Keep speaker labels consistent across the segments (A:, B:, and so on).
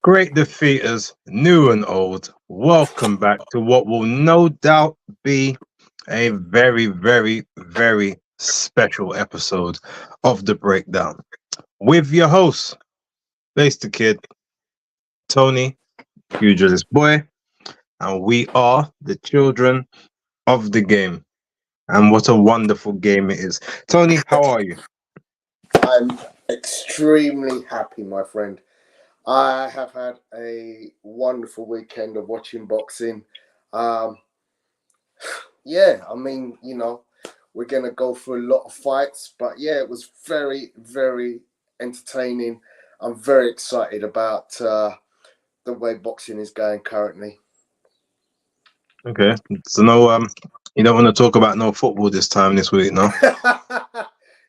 A: Great defeaters, new and old, welcome back to what will no doubt be a very, very, very special episode of The Breakdown. With your hosts, BaseDaKID, Tony, Pugilistboy, and we are the children of the game. And what a wonderful game it is. Tony, how are you?
B: I'm extremely happy, my friend. I have had a wonderful weekend of watching boxing. Um, yeah, I mean, we're going to go through a lot of fights, but yeah, it was very, very entertaining. I'm very excited about the way boxing is going currently.
A: Okay. So you don't want to talk about no football this week, no?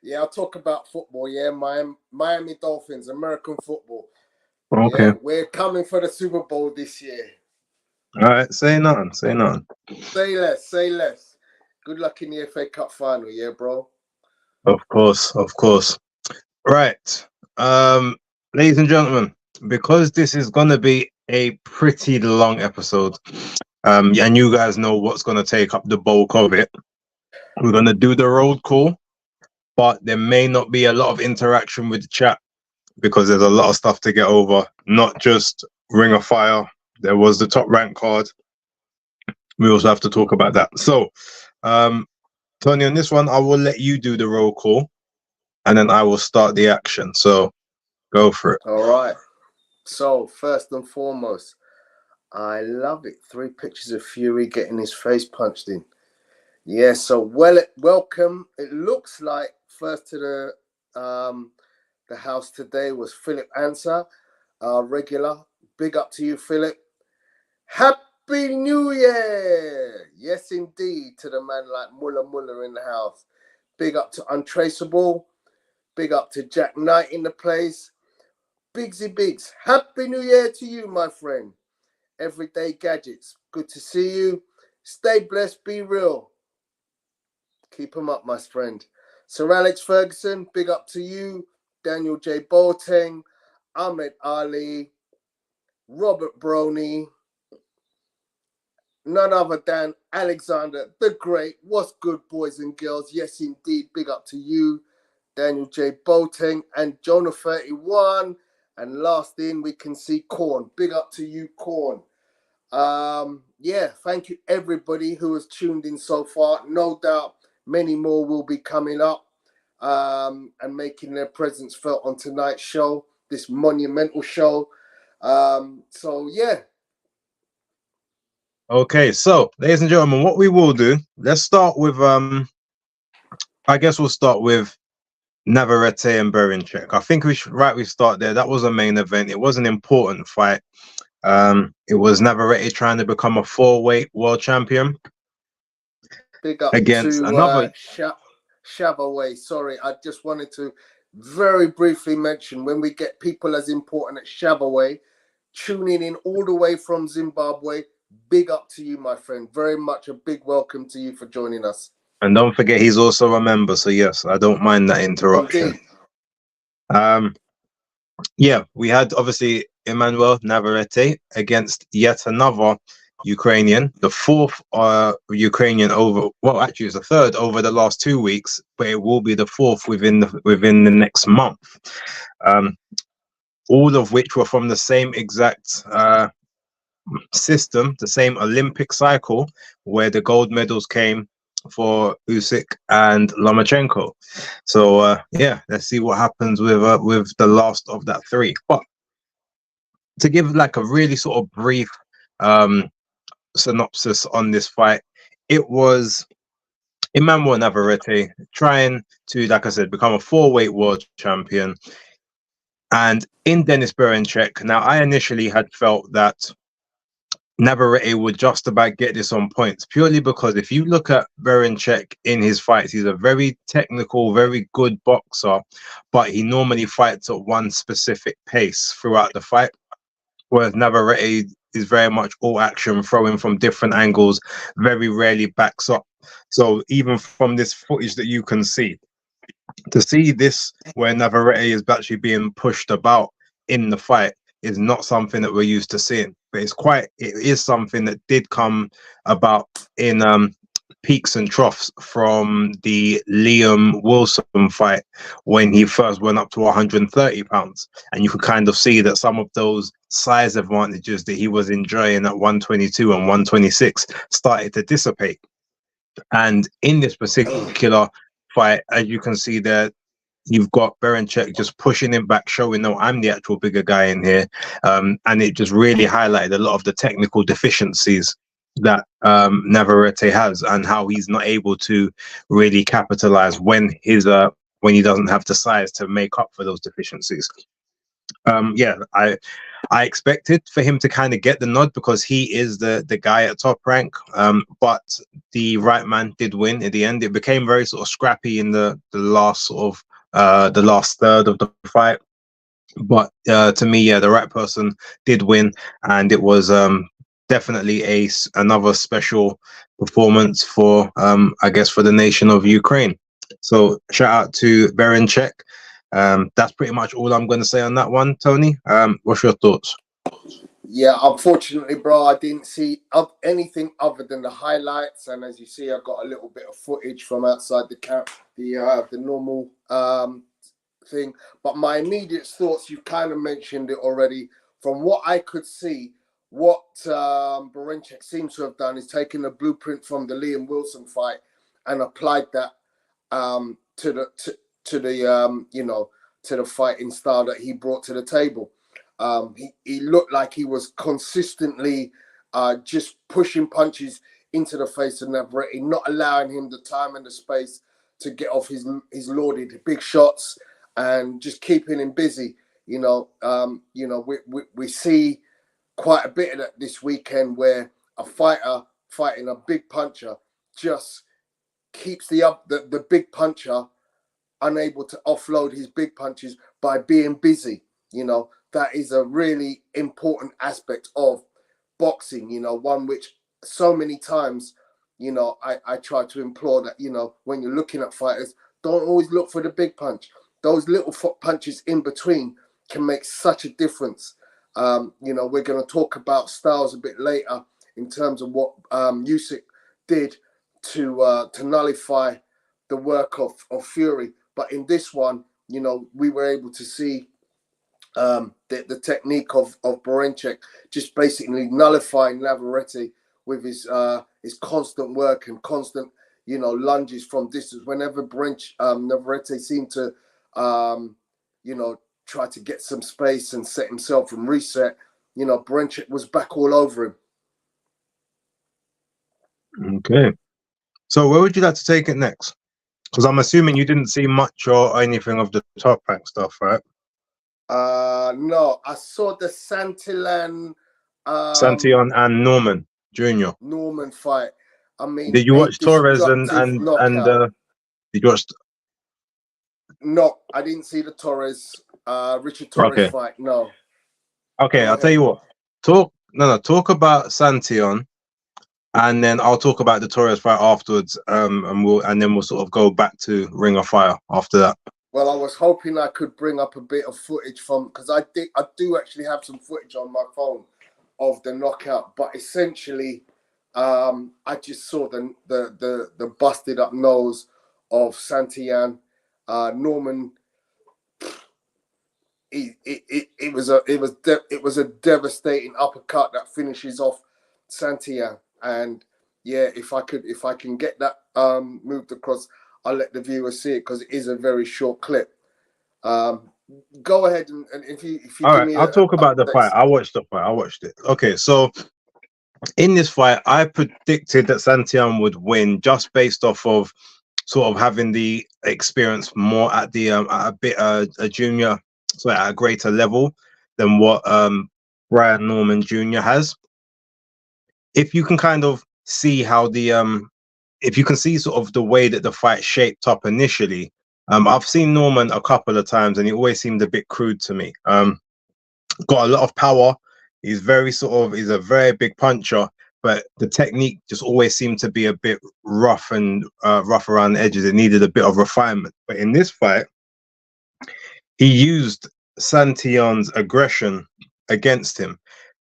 B: Yeah, I'll talk about football. Yeah, Miami Dolphins, American football.
A: Okay.
B: Yeah, we're coming for the Super Bowl this year.
A: All right, say none.
B: Say less. Good luck in the FA Cup final, yeah, bro.
A: Of course. Right. Ladies and gentlemen, because this is gonna be a pretty long episode, and you guys know what's gonna take up the bulk of it. We're gonna do the road call, but there may not be a lot of interaction with the chat because there's a lot of stuff to get over, not just Ring of Fire. There was the top rank card. We also have to talk about that. So, Tony, on this one, I will let you do the roll call, and then I will start the action. So, go for it.
B: All right. So, first and foremost, I love it. 3 pictures of Fury getting his face punched in. Yeah, so welcome. It looks like first to the house today was Philip Answer, our regular. Big up to you, Philip. Happy New Year! Yes, indeed, to the man like Muller in the house. Big up to Untraceable. Big up to Jack Knight in the place. Bigsy Biggs, Happy New Year to you, my friend. Everyday Gadgets, good to see you. Stay blessed, be real. Keep them up, my friend. Sir Alex Ferguson, big up to you. Daniel J. Boateng, Ahmed Ali, Robert Broney, none other than Alexander the Great. What's good, boys and girls? Yes, indeed. Big up to you, Daniel J. Boateng and Jonah 31. And last in, we can see Corn. Big up to you, Corn. Yeah, thank you, everybody who has tuned in so far. No doubt many more will be coming up and making their presence felt on tonight's show, this monumental show. So, yeah.
A: Okay, so ladies and gentlemen, what we will do, let's start with I guess we'll start with Navarrete and Berinchyk. I think we start there. That was a main event. It was an important fight. It was Navarrete trying to become a 4-weight world champion.
B: Big up
A: against
B: to
A: another
B: Shavaway. Sorry, I just wanted to very briefly mention when we get people as important as Shavaway tuning in all the way from Zimbabwe. Big up to you, my friend. Very much a big welcome to you for joining us.
A: And don't forget, he's also a member. So yes, I don't mind that interruption. Indeed. Yeah, we had obviously Emmanuel Navarrete against yet another Ukrainian, the 4th Ukrainian over. Well, actually, it's the 3rd over the last 2 weeks, but it will be the 4th within the next month. All of which were from the same exact system, the same Olympic cycle, where the gold medals came for Usyk and Lomachenko. So yeah, let's see what happens with the last of that 3. But to give like a really sort of brief synopsis on this fight, it was Emmanuel Navarrete trying to, like I said, become a 4-weight world champion, and in Denis Berinchyk. Now, I initially had felt that Navarrete would just about get this on points, purely because if you look at Berinchyk in his fights, he's a very technical, very good boxer, but he normally fights at one specific pace throughout the fight, whereas Navarrete is very much all action, throwing from different angles, very rarely backs up. So even from this footage that you can see, to see this where Navarrete is actually being pushed about in the fight, is not something that we're used to seeing. But it is something that did come about in peaks and troughs from the Liam Wilson fight when he first went up to 130 pounds. And you could kind of see that some of those size advantages that he was enjoying at 122 and 126 started to dissipate. And in this particular fight, as you can see there, you've got Berinchyk just pushing him back, showing, no, I'm the actual bigger guy in here. And it just really highlighted a lot of the technical deficiencies that Navarrete has, and how he's not able to really capitalize when he doesn't have the size to make up for those deficiencies. Yeah, I expected for him to kind of get the nod because he is the guy at top rank. But the right man did win in the end. It became very sort of scrappy in the last sort of the last third of the fight. But to me, yeah, the right person did win, and it was definitely another special performance for I guess for the nation of Ukraine. So shout out to Berinchyk. That's pretty much all I'm going to say on that one, Tony. What's your thoughts?
B: Yeah, unfortunately, bro, I didn't see anything other than the highlights, and as you see, I got a little bit of footage from outside the normal thing. But my immediate thoughts, you kind of mentioned it already. From what I could see, what Berinchyk seems to have done is taken the blueprint from the Liam Wilson fight and applied that to the fighting style that he brought to the table. He looked like he was consistently just pushing punches into the face of Navarrete, not allowing him the time and the space to get off his lauded big shots, and just keeping him busy. We see quite a bit of that this weekend, where a fighter fighting a big puncher just keeps the big puncher unable to offload his big punches by being busy. That is a really important aspect of boxing, one which so many times, I try to implore that, when you're looking at fighters, don't always look for the big punch. Those little punches in between can make such a difference. We're going to talk about styles a bit later in terms of what Usyk did to nullify the work of Fury. But in this one, we were able to see the technique of Berinchyk just basically nullifying Navarrete with his constant work and constant, lunges from distance. Whenever Navarrete seemed to, try to get some space and set himself and reset, Berinchyk was back all over him.
A: Okay. So where would you like to take it next? Because I'm assuming you didn't see much or anything of the top rank stuff, right?
B: No, I saw the Santian
A: and Norman Jr.
B: Norman fight. I mean,
A: did you watch Torres and did you watch?
B: No, I didn't see the Richard Torres fight. No.
A: Okay, I'll tell you what. Talk about Santian, and then I'll talk about the Torres fight afterwards. And then we'll sort of go back to Ring of Fire after that.
B: Well, I was hoping I could bring up a bit of footage because I do actually have some footage on my phone of the knockout, but essentially, I just saw the busted up nose of Santian. Norman. It was a devastating uppercut that finishes off Santian, and yeah, if I can get that moved across, I'll let the viewers see it because it is a very short clip. Go ahead and if you
A: all right, I'll talk about the fight. I watched the fight. I watched it. Okay, so in this fight, I predicted that Santian would win just based off of sort of having the experience more at the a junior, so at a greater level than what Brian Norman Jr. has. If you can kind of see how if you can see sort of the way that the fight shaped up initially, I've seen Norman a couple of times and he always seemed a bit crude to me. Got a lot of power. He's he's a very big puncher, but the technique just always seemed to be a bit rough around the edges. It needed a bit of refinement. But in this fight, he used Santian's aggression against him.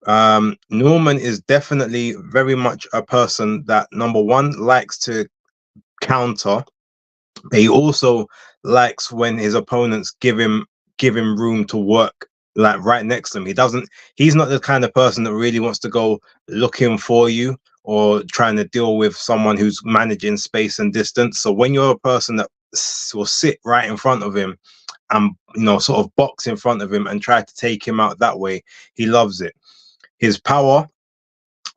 A: Norman is definitely very much a person that, number one, likes to counter. He also likes when his opponents give him room to work, like right next to him. He's not the kind of person that really wants to go looking for you or trying to deal with someone who's managing space and distance. So when you're a person that will sit right in front of him and, you know, sort of box in front of him and try to take him out that way, he loves it. His power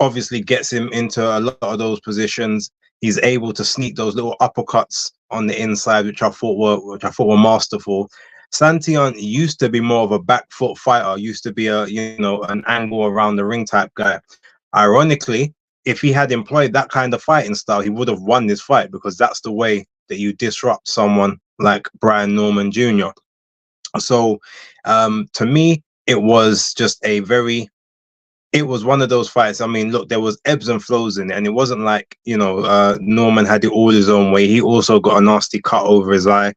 A: obviously gets him into a lot of those positions. He's able to sneak those little uppercuts on the inside, which I thought were masterful. Santian used to be more of a back foot fighter, used to be an angle around the ring type guy. Ironically, if he had employed that kind of fighting style, he would have won this fight, because that's the way that you disrupt someone like Brian Norman Jr. So to me, it was just it was one of those fights. I mean, look, there was ebbs and flows in it, and it wasn't like, Norman had it all his own way. He also got a nasty cut over his eye.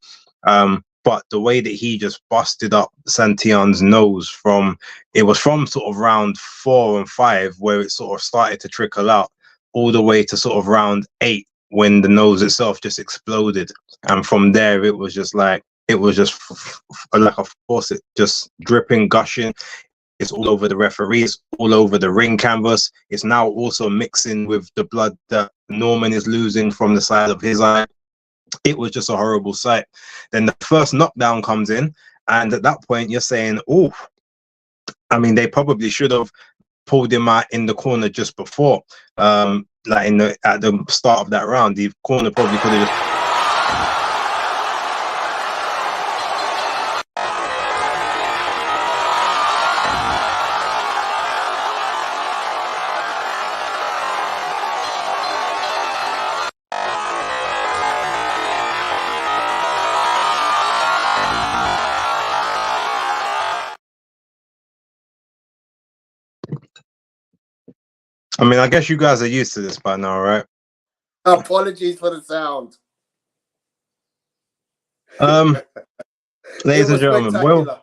A: But the way that he just busted up Santian's nose from sort of round 4 and 5, where it sort of started to trickle out, all the way to sort of round 8, when the nose itself just exploded. And from there, it was just like a faucet, just dripping, gushing. It's all over the referees, all over the ring canvas. It's now also mixing with the blood that Norman is losing from the side of his eye. It was just a horrible sight. Then the first knockdown comes in, and at that point you're saying, oh, I mean, they probably should have pulled him out in the corner just before, at the start of that round. The corner probably could have just... I mean, I guess you guys are used to this by now, right?
B: Apologies for the sound.
A: Ladies and gentlemen, well,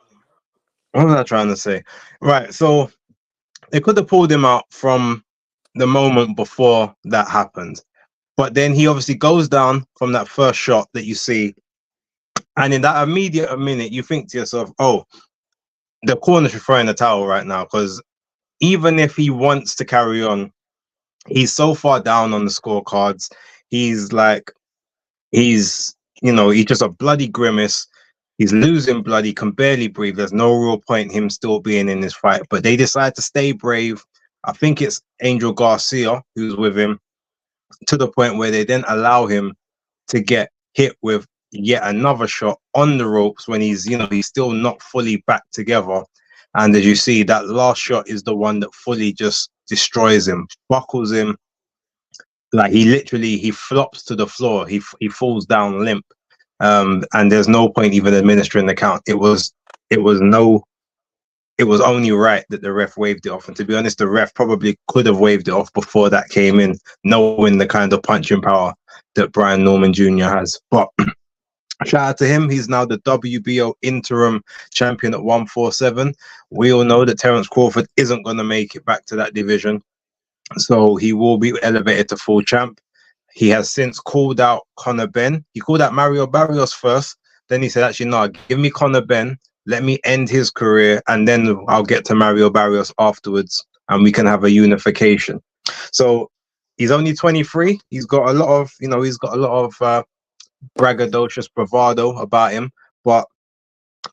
A: what was I trying to say? Right, so they could have pulled him out from the moment before that happened, but then he obviously goes down from that first shot that you see, and in that immediate minute, you think to yourself, oh, the corner should throw in the towel right now, because even if he wants to carry on, he's so far down on the scorecards. He's just a bloody grimace. He's losing blood. He can barely breathe. There's no real point him still being in this fight. But they decide to stay brave. I think it's Angel Garcia who's with him, to the point where they then allow him to get hit with yet another shot on the ropes when he's still not fully back together. And as you see, that last shot is the one that fully just destroys him, buckles him. Like he flops to the floor. He falls down limp. And there's no point even administering the count. It was only right that the ref waved it off. And to be honest, the ref probably could have waved it off before that came in, knowing the kind of punching power that Brian Norman Jr. has. But shout out to him. He's now the WBO interim champion at 147. We all know that Terence Crawford isn't going to make it back to that division, so he will be elevated to full champ. He has since called out Conor Benn. He called out Mario Barrios first. Then he said, actually, no, give me Conor Benn. Let me end his career, and then I'll get to Mario Barrios afterwards, and we can have a unification. So he's only 23. He's got a lot of, braggadocious bravado about him, but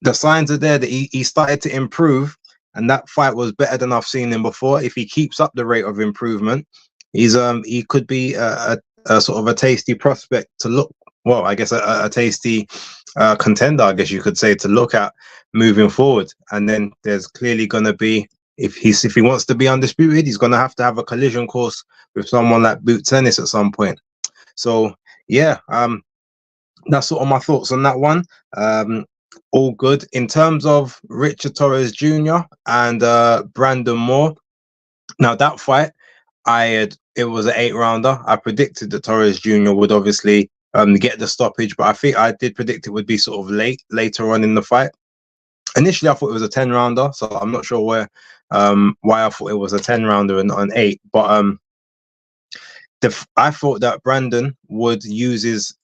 A: the signs are there that he started to improve, and that fight was better than I've seen him before. If he keeps up the rate of improvement, he could be a sort of a tasty prospect to look. Well, I guess a tasty contender, I guess you could say, to look at moving forward. And then there's clearly going to be, if he wants to be undisputed, he's going to have a collision course with someone like Boots Ennis at some point. So yeah, that's sort of my thoughts on that one. All good. In terms of Richard Torres Jr. and Brandon Moore, now that fight, it was an 8-rounder. I predicted that Torres Jr. would obviously get the stoppage, but I think I did predict it would be sort of later on in the fight. initially I thought it was a 10 rounder, so I'm not sure why I thought it was a 10 rounder and on 8. But I thought that Brandon would use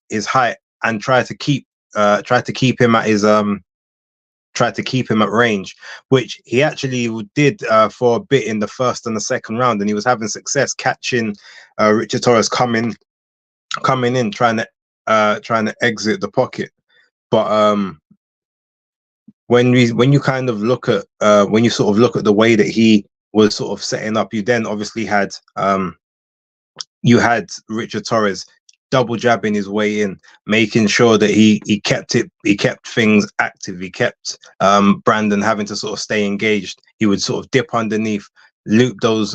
A: his height and try to keep him at his tried to keep him at range, which he actually did for a bit in the first and the second round, and he was having success catching Richard Torres coming in, trying to exit the pocket. But when you kind of look at when you sort of look at the way that he was sort of setting up, you then obviously had Richard Torres double jabbing his way in, making sure that he kept things active. He kept Brandon having to sort of stay engaged. He would sort of dip underneath, loop those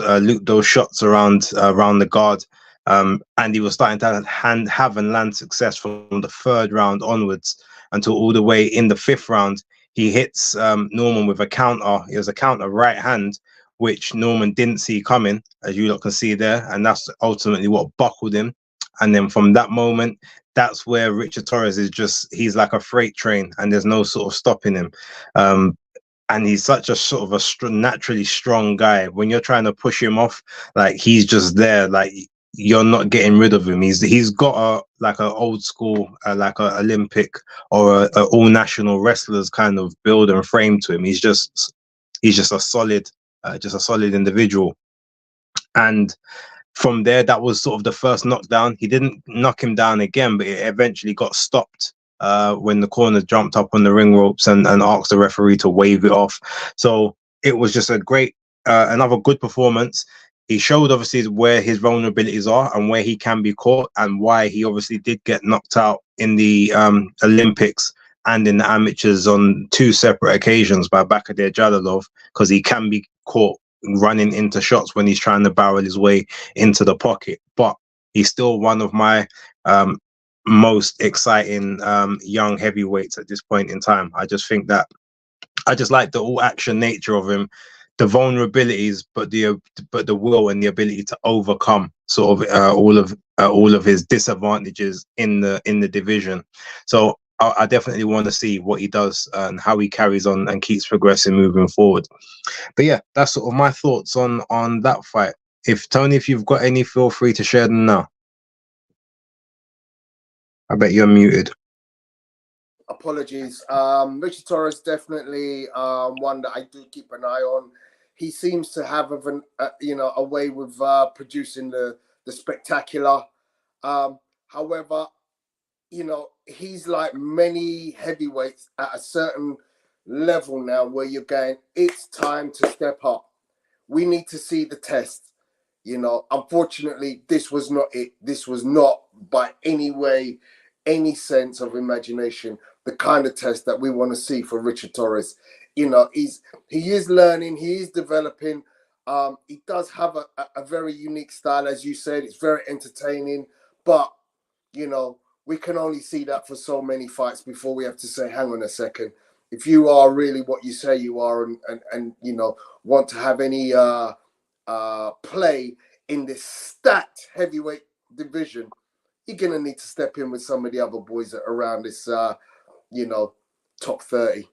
A: shots around the guard, and he was starting to have and land success from the third round onwards until all the way in the fifth round. He hits Norman with a counter. It was a counter right hand, which Norman didn't see coming, as you lot can see there, and that's ultimately what buckled him. And then from that moment, that's where Richard Torres he's like a freight train, and there's no sort of stopping him. And he's such a sort of naturally strong guy. When you're trying to push him off, like, he's just there, like, you're not getting rid of him. He's got an old school, like a Olympic or a all national wrestlers kind of build and frame to him. He's just a solid individual. And from there, that was sort of the first knockdown. He didn't knock him down again, but it eventually got stopped when the corner jumped up on the ring ropes and asked the referee to wave it off. So it was just a great, another good performance. He showed obviously where his vulnerabilities are and where he can be caught, and why he obviously did get knocked out in the Olympics and in the amateurs on 2 separate occasions by Bakadir Jalilov, because he can be caught running into shots when he's trying to barrel his way into the pocket. But he's still one of my most exciting young heavyweights at this point in time. I just think that I just like the all action nature of him, the vulnerabilities, but the will and the ability to overcome sort of all of his disadvantages in the division. So I definitely want to see what he does and how he carries on and keeps progressing moving forward. But yeah, that's sort of my thoughts on that fight. If you've got any, feel free to share them now. I bet you're muted.
B: Apologies. Richard Torres definitely one that I do keep an eye on. He seems to have a way with producing the spectacular. However, he's like many heavyweights at a certain level now where you're going, it's time to step up. We need to see the test. Unfortunately, this was not it. This was not by any way, any sense of imagination, the kind of test that we want to see for Richard Torres. He is learning, he is developing. He does have a very unique style, as you said. It's very entertaining, but we can only see that for so many fights before we have to say, hang on a second. If you are really what you say you are, and want to have any play in this stacked heavyweight division, you're gonna need to step in with some of the other boys that are around this top 30.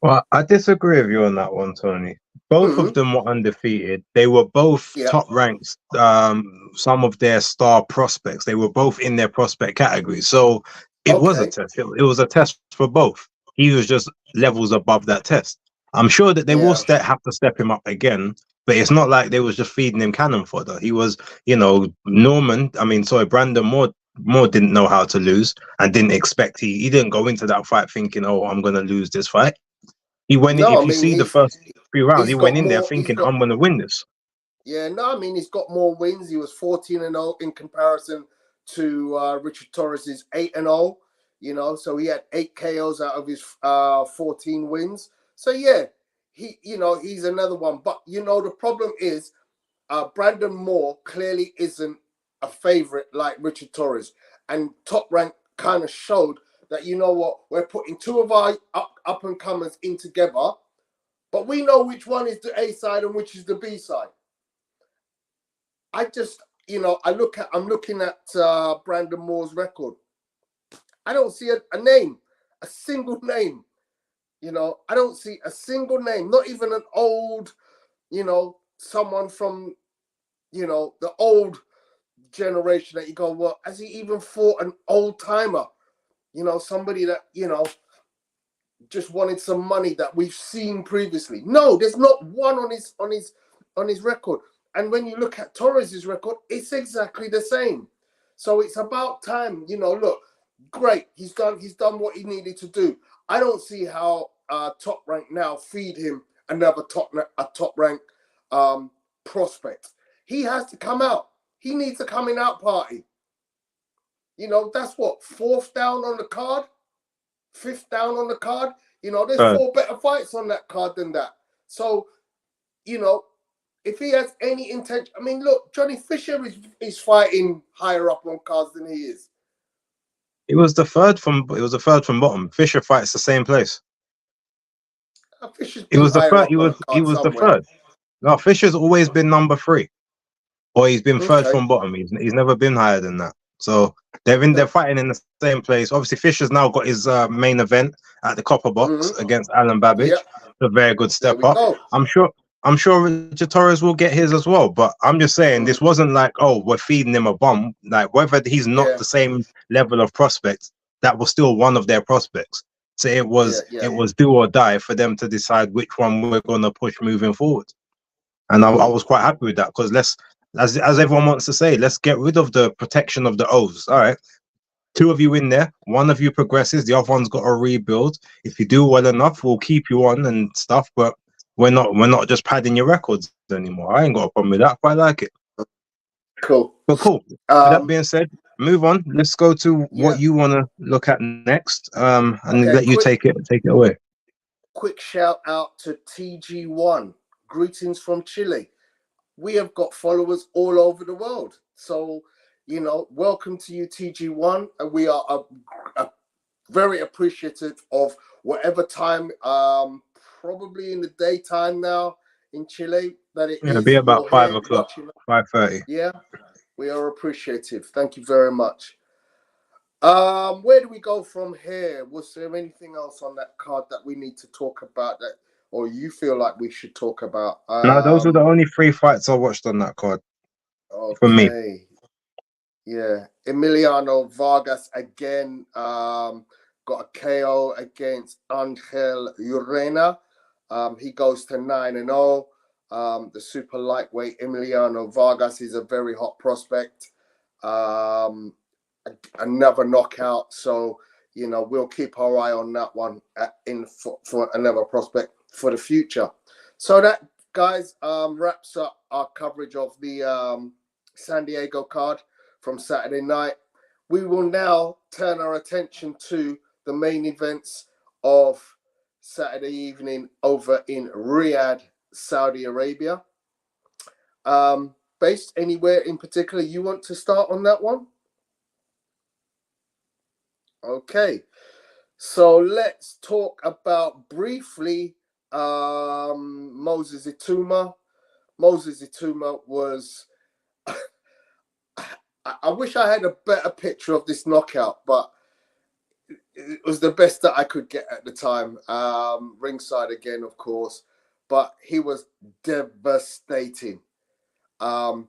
A: Well, I disagree with you on that one, Tony. Both of them were undefeated. They were both top ranks. Some of their star prospects. They were both in their prospect category. So it was a test. It was a test for both. He was just levels above that test. I'm sure that they will have to step him up again, but it's not like they was just feeding him cannon fodder. He was, Brandon Moore didn't know how to lose and didn't expect. He didn't go into that fight thinking, oh, I'm going to lose this fight. He went in, if you see the first 3 rounds, he went in there thinking, I'm going to win this.
B: Yeah, no, he's got more wins. He was 14-0 in comparison to Richard Torres's 8-0, so he had 8 KOs out of his 14 wins. So yeah, he's another one. But the problem is Brandon Moore clearly isn't a favorite like Richard Torres, and Top Rank kind of showed that, we're putting 2 of our up and comers in together, but we know which one is the A side and which is the B side. I just, I'm looking at Brandon Moore's record. I don't see a name, a single name, You know, I don't see a single name, not even an old, you know, someone from, you know, the old generation that you go, well, has he even fought an old timer? You know, somebody that, you know, just wanted some money that we've seen previously. No, there's not one on his record. And when you look at Torres's record, it's exactly the same. So it's about time, you know, look, great. He's done what he needed to do. I don't see how Top Rank now feed him another top rank prospect. He has to come out. He needs a coming out party. You know, that's what, 4th down on the card, 5th down on the card. You know, there's 4 better fights on that card than that. So, you know, if he has any intention, I mean, look, Johnny Fisher is fighting higher up on cards than he is.
A: It was the third from bottom. Fisher fights the same place.
B: Fisher's
A: It was the
B: higher
A: third.
B: up on a card
A: The
B: somewhere.
A: third. No, Fisher's always been number 3, or he's been third
B: Okay.
A: from bottom. He's never been higher than that. So they're fighting in the same place. Obviously, Fisher's now got his main event at the Copper Box against Alan Babbage.
B: Yep.
A: A very good step up.
B: Go.
A: I'm sure Richard Torres will get his as well. But I'm just saying, this wasn't like, oh, we're feeding him a bomb. Like, whether he's not the same level of prospect, that was still one of their prospects. So it was do or die for them to decide which one we're going to push moving forward. And I was quite happy with that, because as everyone wants to say, let's get rid of the protection of the O's. All right. 2 of you in there, 1 of you progresses, the other one's got to rebuild. If you do well enough, we'll keep you on and stuff, but we're not just padding your records anymore. I ain't got a problem with that. I quite like it.
B: Cool.
A: But cool. With that being said, move on. Let's go to what you want to look at next. And let you take it away.
B: Quick shout out to TG1. Greetings from Chile. We have got followers all over the world. So, you know, welcome to you, TG1. And we are very appreciative of whatever time, probably in the daytime now in Chile, that it is.
A: It'll be about 5 o'clock, 5:30.
B: Yeah, we are appreciative. Thank you very much. Where do we go from here? Was there anything else on that card that we need to talk about, that, or you feel like we should talk about?
A: No, those are the only 3 fights I watched on that card.
B: Okay.
A: For me.
B: Yeah. Emiliano Vargas again got a KO against Angel Urena. He goes to 9-0. The super lightweight Emiliano Vargas is a very hot prospect. Another knockout. So, you know, we'll keep our eye on that one for another prospect for the future. So that, guys, wraps up our coverage of the San Diego card from Saturday night. We will now turn our attention to the main events of Saturday evening over in Riyadh, Saudi Arabia. Based anywhere in particular you want to start on that one? Okay, so let's talk about briefly Moses Ituma. Moses Ituma was... I wish I had a better picture of this knockout, but it was the best that I could get at the time. Ringside again, of course, but he was devastating. You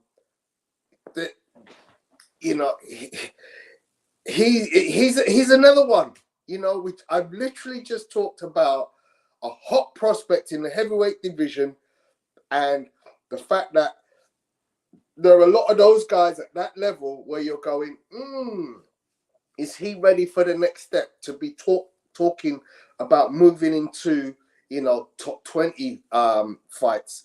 B: know, he's another one. You know, which I've literally just talked about, a hot prospect in the heavyweight division, and the fact that there are a lot of those guys at that level where you're going, is he ready for the next step to be talking about moving into, you know, top 20 fights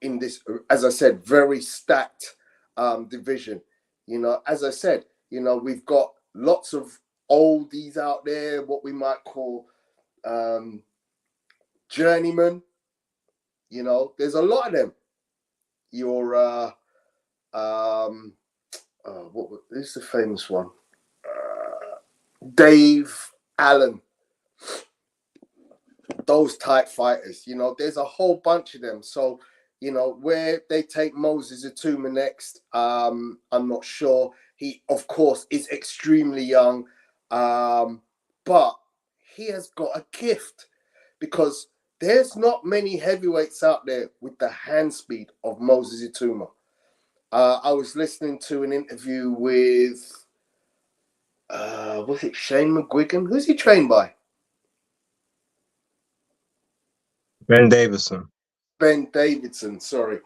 B: in this, as I said, very stacked division. You know, as I said, you know, we've got lots of oldies out there, what we might call journeymen. You know, there's a lot of them. Your what is the famous one? Dave Allen. Those type fighters, you know, there's a whole bunch of them. So, you know, where they take Moses Ituma next, I'm not sure. He, of course, is extremely young, but he has got a gift, because there's not many heavyweights out there with the hand speed of Moses Ituma. I was listening to an interview with, was it Shane McGuigan? Who's he trained by?
A: Ben Davison.
B: Ben Davidson, sorry.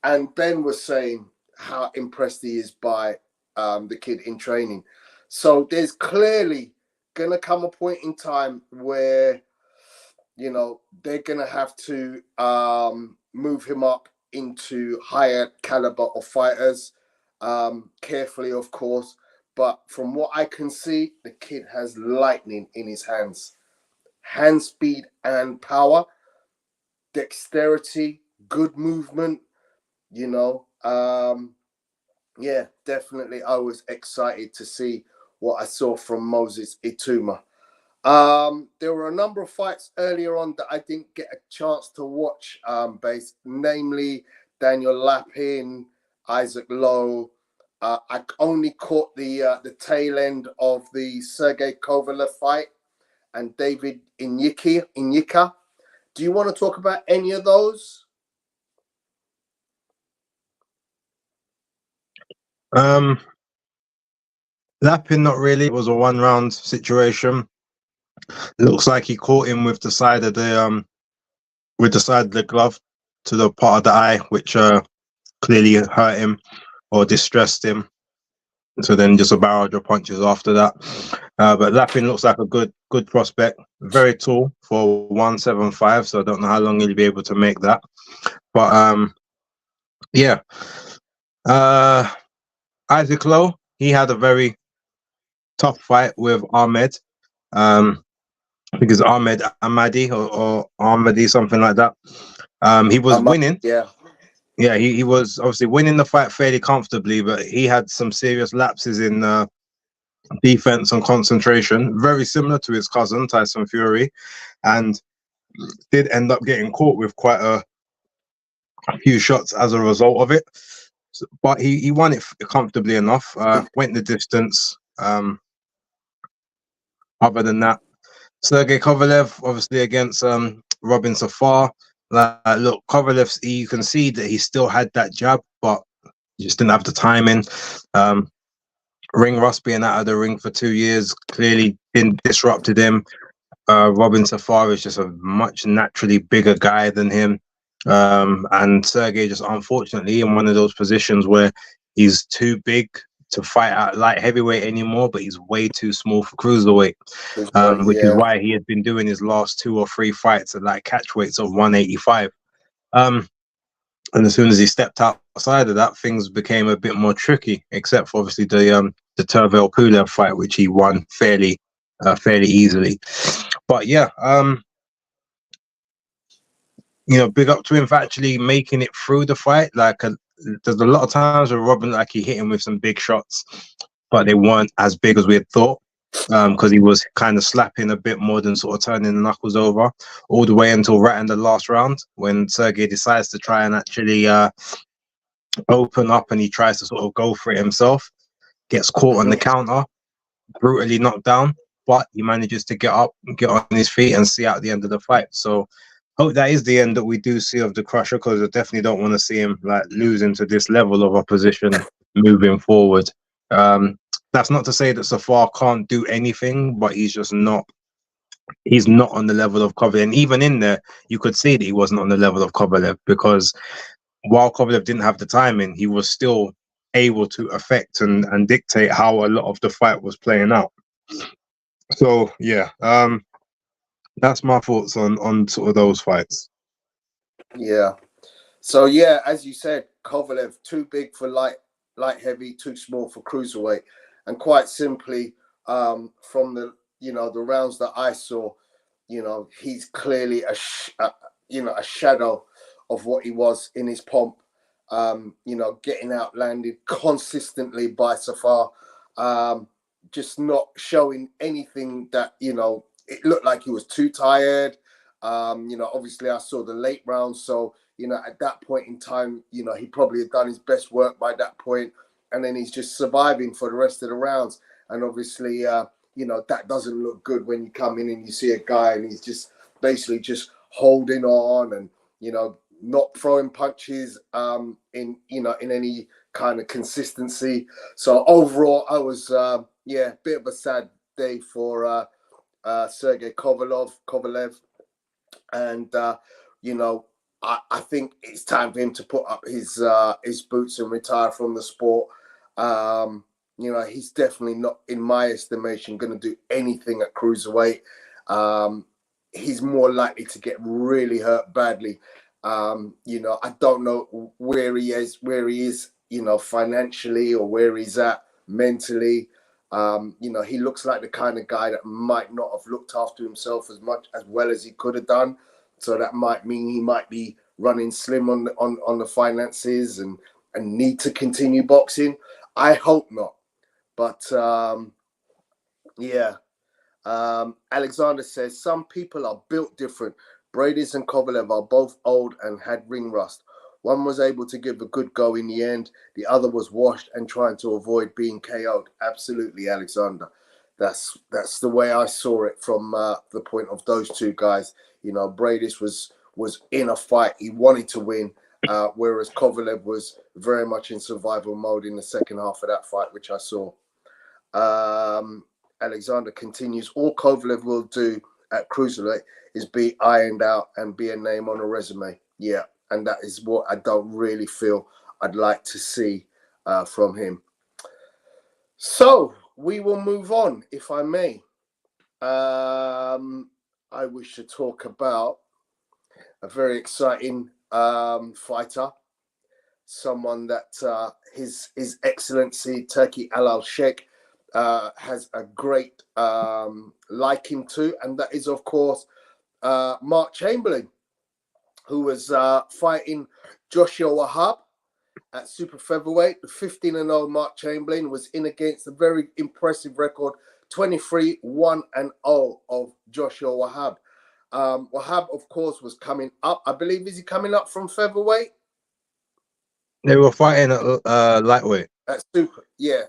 B: And Ben was saying how impressed he is by the kid in training. So there's clearly going to come a point in time where, you know, they're going to have to move him up into higher caliber of fighters, carefully, of course. But from what I can see, the kid has lightning in his hands. Hand speed and power, dexterity, good movement, you know. Yeah, definitely. I was excited to see what I saw from Moses Ituma. There were a number of fights earlier on that I didn't get a chance to watch, Base, namely Daniel Lapin, Isaac Lowe. I only caught the tail end of the Sergey Kovalev fight and David Inyika. Do you want to talk about any of those?
A: Lapin, not really. It was a one-round situation. Looks like he caught him with the side of the glove to the part of the eye, which clearly hurt him or distressed him. So then just a barrage of punches after that. But Lapin looks like a good prospect. Very tall for 175, so I don't know how long he'll be able to make that. But yeah. Isaac Lowe, he had a very tough fight with Ahmed. I think it's Ahmed Ahmadi or Ahmadi, something like that. He was winning.
B: Yeah,
A: he was obviously winning the fight fairly comfortably, but he had some serious lapses in defense and concentration, very similar to his cousin Tyson Fury, and did end up getting caught with quite a few shots as a result of it. But he won it comfortably enough. Went the distance. Other than that, Sergey Kovalev, obviously against Robin Safar. Look, Kovalev, you can see that he still had that jab, but he just didn't have the timing. Ring rust being out of the ring for 2 years clearly disrupted him. Robin Safar is just a much naturally bigger guy than him. And Sergey just unfortunately in one of those positions where he's too big to fight at light heavyweight anymore, but he's way too small for cruiserweight, which is why he had been doing his last 2 or 3 fights at like catch weights of 185. And as soon as he stepped outside of that, things became a bit more tricky, except for obviously the Tervel Pulev fight, which he won fairly easily. But yeah, you know, big up to him for actually making it through the fight. Like, there's a lot of times where Robin, like, he hit him with some big shots, but they weren't as big as we had thought, because he was kind of slapping a bit more than sort of turning the knuckles over, all the way until right in the last round when Sergey decides to try and actually open up, and he tries to sort of go for it himself, gets caught on the counter, brutally knocked down, but he manages to get up, get on his feet, and see out the end of the fight. So hope that is the end that we do see of the Crusher, because I definitely don't want to see him like losing to this level of opposition moving forward. That's not to say that Safar can't do anything, but he's just not. He's not on the level of Kovalev. And even in there, you could see that he wasn't on the level of Kovalev, because while Kovalev didn't have the timing, he was still able to affect and dictate how a lot of the fight was playing out. So yeah, that's my thoughts on sort of those fights.
B: Yeah. So yeah, as you said, Kovalev too big for light heavy, too small for cruiserweight, and quite simply, from the the rounds that I saw, he's clearly a shadow of what he was in his pomp. Getting outlanded consistently by Safar, just not showing anything that it looked like he was too tired. Obviously I saw the late rounds, so at that point in time, he probably had done his best work by that point, and then he's just surviving for the rest of the rounds. And obviously, that doesn't look good when you come in and you see a guy and he's just basically just holding on and, not throwing punches in any kind of consistency. So overall, I was, a bit of a sad day for Sergey Kovalev. And, I think it's time for him to put up his boots and retire from the sport. He's definitely not, in my estimation, going to do anything at cruiserweight. He's more likely to get really hurt badly. I don't know where he is, financially, or where he's at mentally. He looks like the kind of guy that might not have looked after himself as well as he could have done. So that might mean he might be running slim on the finances and need to continue boxing. I hope not. But Alexander says some people are built different. Briedis and Kovalev are both old and had ring rust. One was able to give a good go in the end. The other was washed and trying to avoid being KO'd. Absolutely, Alexander. That's the way I saw it from the point of those two guys. Briedis was in a fight. He wanted to win, whereas Kovalev was very much in survival mode in the second half of that fight, which I saw. Alexander continues, all Kovalev will do at cruiserweight is be ironed out and be a name on a resume. Yeah, and that is what I don't really feel I'd like to see from him. So we will move on, if I may. I wish to talk about a very exciting fighter, someone that His Excellency Turki Al-Sheikh has a great liking to, and that is, of course, Mark Chamberlain, who was fighting Joshua Wahab at super featherweight. The 15-0 Mark Chamberlain was in against a very impressive record, 23-1-0 of Joshua Wahab. Wahab, of course, was coming up. I believe, is he coming up from featherweight?
A: They were fighting at lightweight.
B: At super, yeah.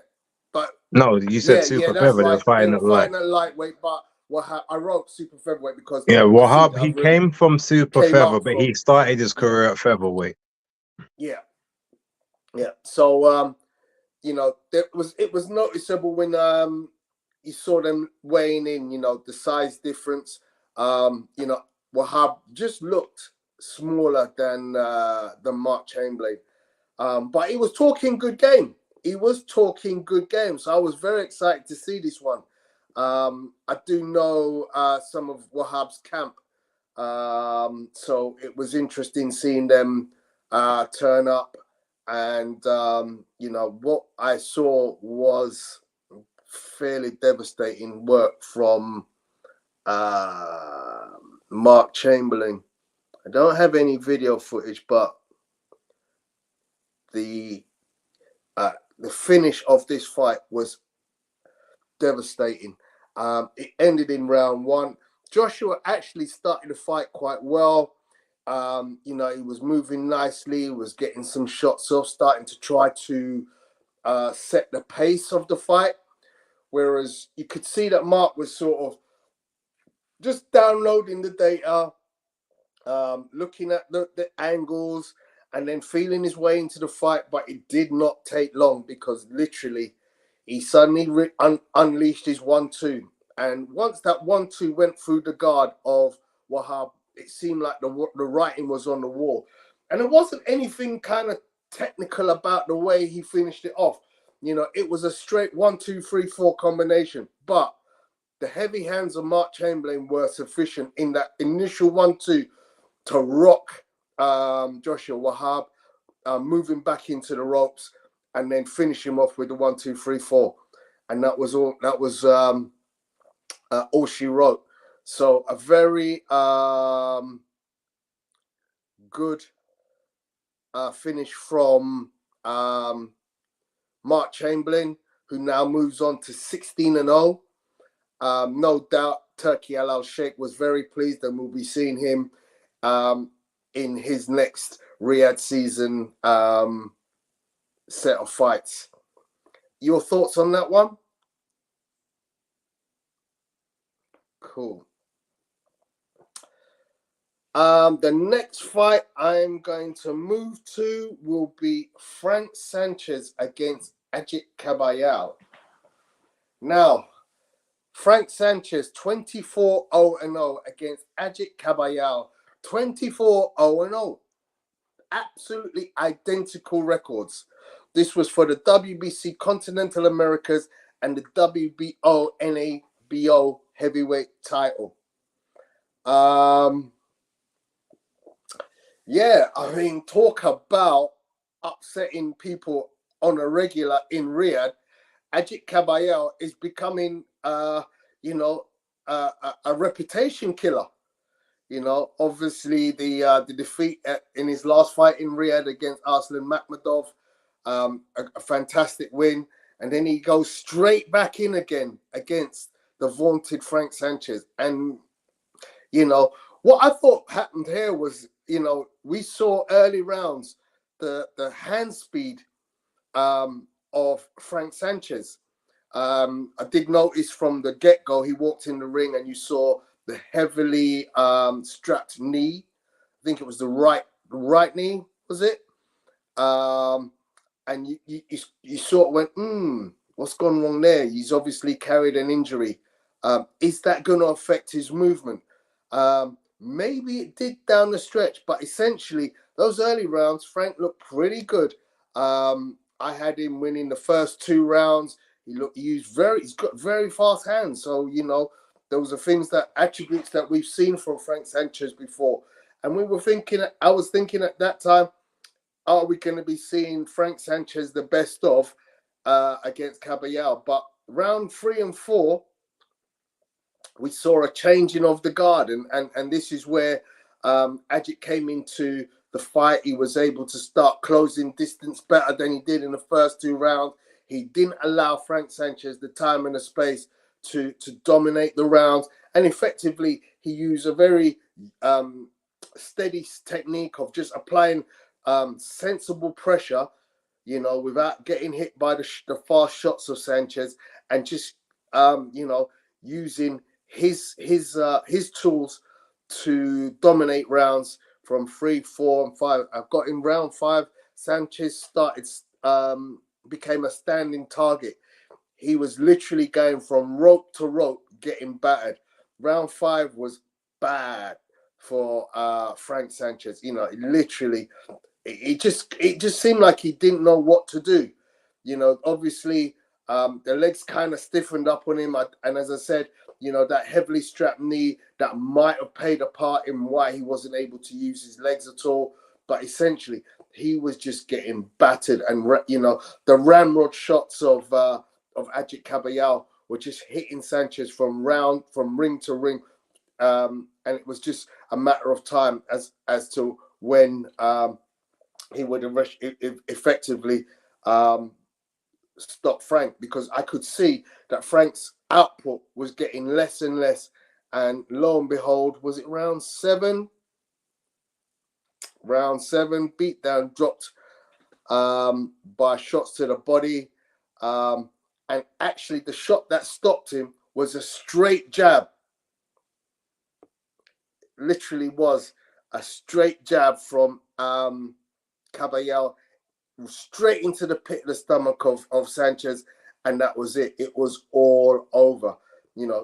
B: But
A: no, you said super
B: that's
A: featherweight.
B: right.
A: They were fighting at
B: lightweight, but Wahab, I wrote super featherweight because
A: Wahab, he came from super feather, but he started his career at featherweight.
B: Yeah. So it was noticeable when you saw them weighing in. The size difference. Wahab just looked smaller than Mark Chamberlain, but he was talking good game. So I was very excited to see this one. I do know some of Wahab's camp, so it was interesting seeing them turn up. And, what I saw was fairly devastating work from Mark Chamberlain. I don't have any video footage, but the finish of this fight was devastating. It ended in round one. Joshua actually started the fight quite well. He was moving nicely, he was getting some shots off, starting to try to set the pace of the fight. Whereas you could see that Mark was sort of just downloading the data, looking at the angles, and then feeling his way into the fight. But it did not take long because literally he suddenly unleashed his 1-2. And once that 1-2 went through the guard of Wahab, it seemed like the writing was on the wall. And there wasn't anything kind of technical about the way he finished it off. It was a straight 1-2-3-4 combination. But the heavy hands of Mark Chamberlain were sufficient in that initial 1-2 to rock Joshua Wahab, moving back into the ropes, and then finish him off with the 1-2-3-4. And that was all. That was all she wrote. So a very good finish from Mark Chamberlain, who now moves on to 16-0. No doubt Turki Al-Sheikh was very pleased, and we'll be seeing him in his next Riyadh season set of fights. Your thoughts on that one? Cool. The next fight I'm going to move to will be Frank Sanchez against Ajit Kabayel. Now, Frank Sanchez 24-0-0 against Ajit Kabayel 24-0-0. Absolutely identical records. This was for the WBC Continental Americas and the WBO NABO heavyweight title. Yeah, I mean, talk about upsetting people on a regular in Riyadh. Ajit Kabayel is becoming, a reputation killer. You know, obviously the defeat in his last fight in Riyadh against Arslan Makhmudov, a fantastic win, and then he goes straight back in again against the vaunted Frank Sanchez. And you know what I thought happened here was, we saw early rounds the hand speed of Frank Sanchez. I did notice from the get-go, he walked in the ring and you saw the heavily strapped knee. I think it was the right knee, was it? And you sort of went, what's gone wrong there? He's obviously carried an injury. Is that going to affect his movement? Maybe it did down the stretch, but essentially those early rounds, Frank looked pretty good. I had him winning the first 2 rounds. He's got very fast hands. So, those are attributes that we've seen from Frank Sanchez before. And I was thinking at that time, are we going to be seeing Frank Sanchez the best of against Kabayel? But round 3 and 4, we saw a changing of the guard. And this is where Ajit came into the fight. He was able to start closing distance better than he did in the first 2 rounds. He didn't allow Frank Sanchez the time and the space to dominate the rounds. And effectively, he used a very steady technique of just applying sensible pressure, without getting hit by the fast shots of Sanchez, and just, using his tools to dominate rounds from 3, 4, and 5. I've got in round 5, Sanchez became a standing target. He was literally going from rope to rope, getting battered. Round 5 was bad for Frank Sanchez. It just seemed like he didn't know what to do. Obviously, the legs kind of stiffened up on him, and as I said, that heavily strapped knee, that might have played a part in why he wasn't able to use his legs at all. But essentially, he was just getting battered, and the ramrod shots of Ajit Kabayel were just hitting Sanchez from ring to ring, and it was just a matter of time as to when he would effectively stop Frank, because I could see that Frank's output was getting less and less, and lo and behold, was it round 7? Round 7, beatdown, dropped by shots to the body, and actually the shot that stopped him was a straight jab. Literally was a straight jab from Kabayel straight into the pit of the stomach of Sanchez, and that was it. It was all over.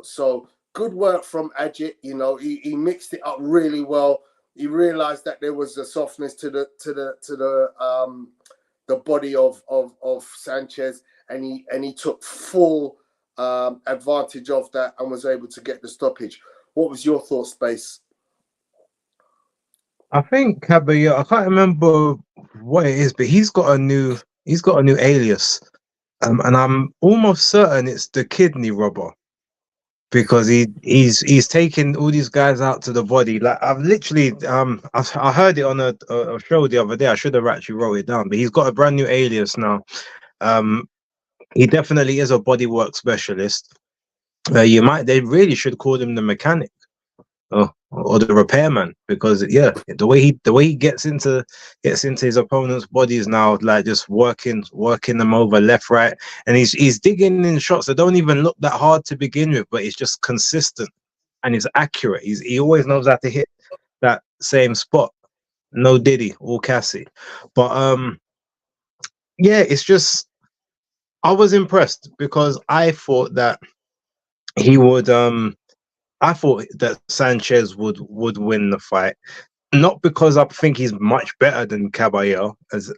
B: So good work from Ajit. He mixed it up really well. He realized that there was a softness to the body of Sanchez, and he took full advantage of that and was able to get the stoppage. What was your thought, Space?
A: I think Kabayel, I can't remember what it is, but he's got a new alias, and I'm almost certain it's the kidney robber, because he's taking all these guys out to the body. Like, I've literally I heard it on a show the other day. I should have actually wrote it down, but he's got a brand new alias now. He definitely is a bodywork specialist. They really should call him the mechanic. Or the repairman, because the way he gets into his opponent's bodies now, like just working them over left, right, and he's digging in shots that don't even look that hard to begin with, but it's just consistent, and it's accurate. He always knows how to hit that same spot. No Diddy or Cassie, but yeah, it's just I was impressed because I thought that he would I thought that Sanchez would win the fight, not because I think he's much better than Kabayel as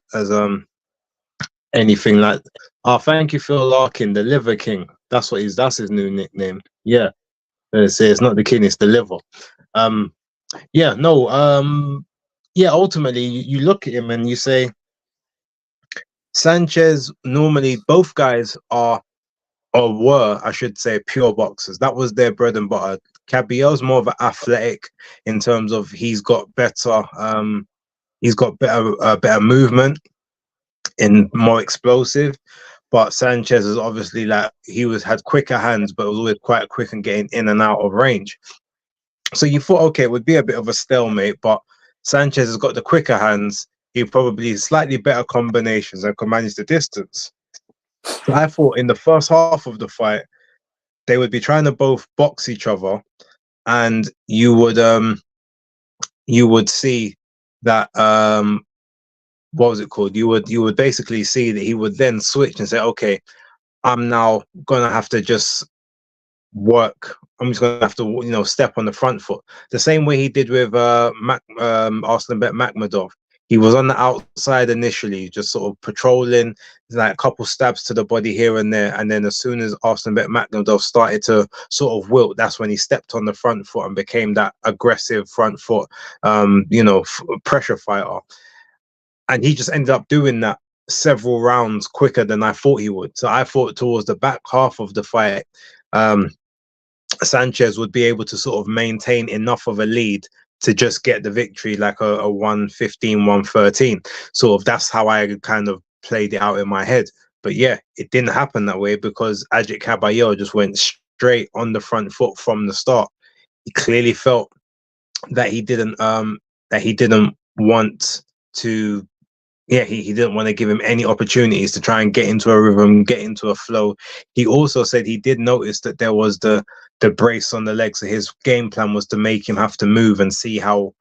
A: anything like. Oh, thank you, Phil Larkin, the Liver King. That's what that's his new nickname. Yeah, it's not the king, it's the liver. Yeah, no, yeah. Ultimately, you look at him and you say Sanchez. Normally, both guys are or were, I should say, pure boxers. That was their bread and butter. Caballero's more of an athletic in terms of he's got better better movement and more explosive. But Sanchez is obviously like had quicker hands, but was always quite quick and getting in and out of range. So you thought, okay, it would be a bit of a stalemate, but Sanchez has got the quicker hands. He probably slightly better combinations and can manage the distance. So I thought in the first half of the fight, they would be trying to both box each other, and you would see that what was it called? You would basically see that he would then switch and say, okay, I'm now gonna have to just work. I'm just gonna have to step on the front foot, the same way he did with Arslanbek Makhmudov. He was on the outside initially, just sort of patrolling, like a couple stabs to the body here and there, and then as soon as Arslanbek Makhmudov started to sort of wilt, that's when he stepped on the front foot and became that aggressive front foot, pressure fighter. And he just ended up doing that several rounds quicker than I thought he would. So I thought towards the back half of the fight, Sanchez would be able to sort of maintain enough of a lead to just get the victory, like a 115, 113. Sort of that's how I kind of played it out in my head. But yeah, it didn't happen that way because Ajit Kabayel just went straight on the front foot from the start. He clearly felt that he didn't want to. Yeah, he didn't want to give him any opportunities to try and get into a rhythm, get into a flow. He also said he did notice that there was the brace on the leg, so his game plan was to make him have to move and see how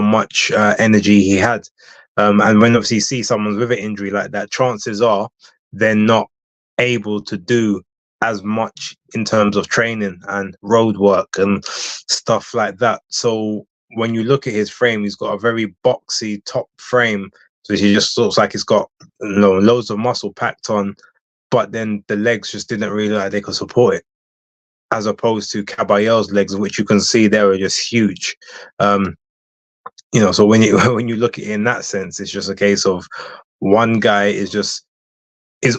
A: much energy he had. And when obviously you see someone with an injury like that, chances are they're not able to do as much in terms of training and road work and stuff like that. So when you look at his frame, he's got a very boxy top frame. So he just looks like he's got loads of muscle packed on, but then the legs just didn't really like they could support it, as opposed to Caballero's legs, which you can see there are just huge. So when you look at it in that sense, it's just a case of one guy is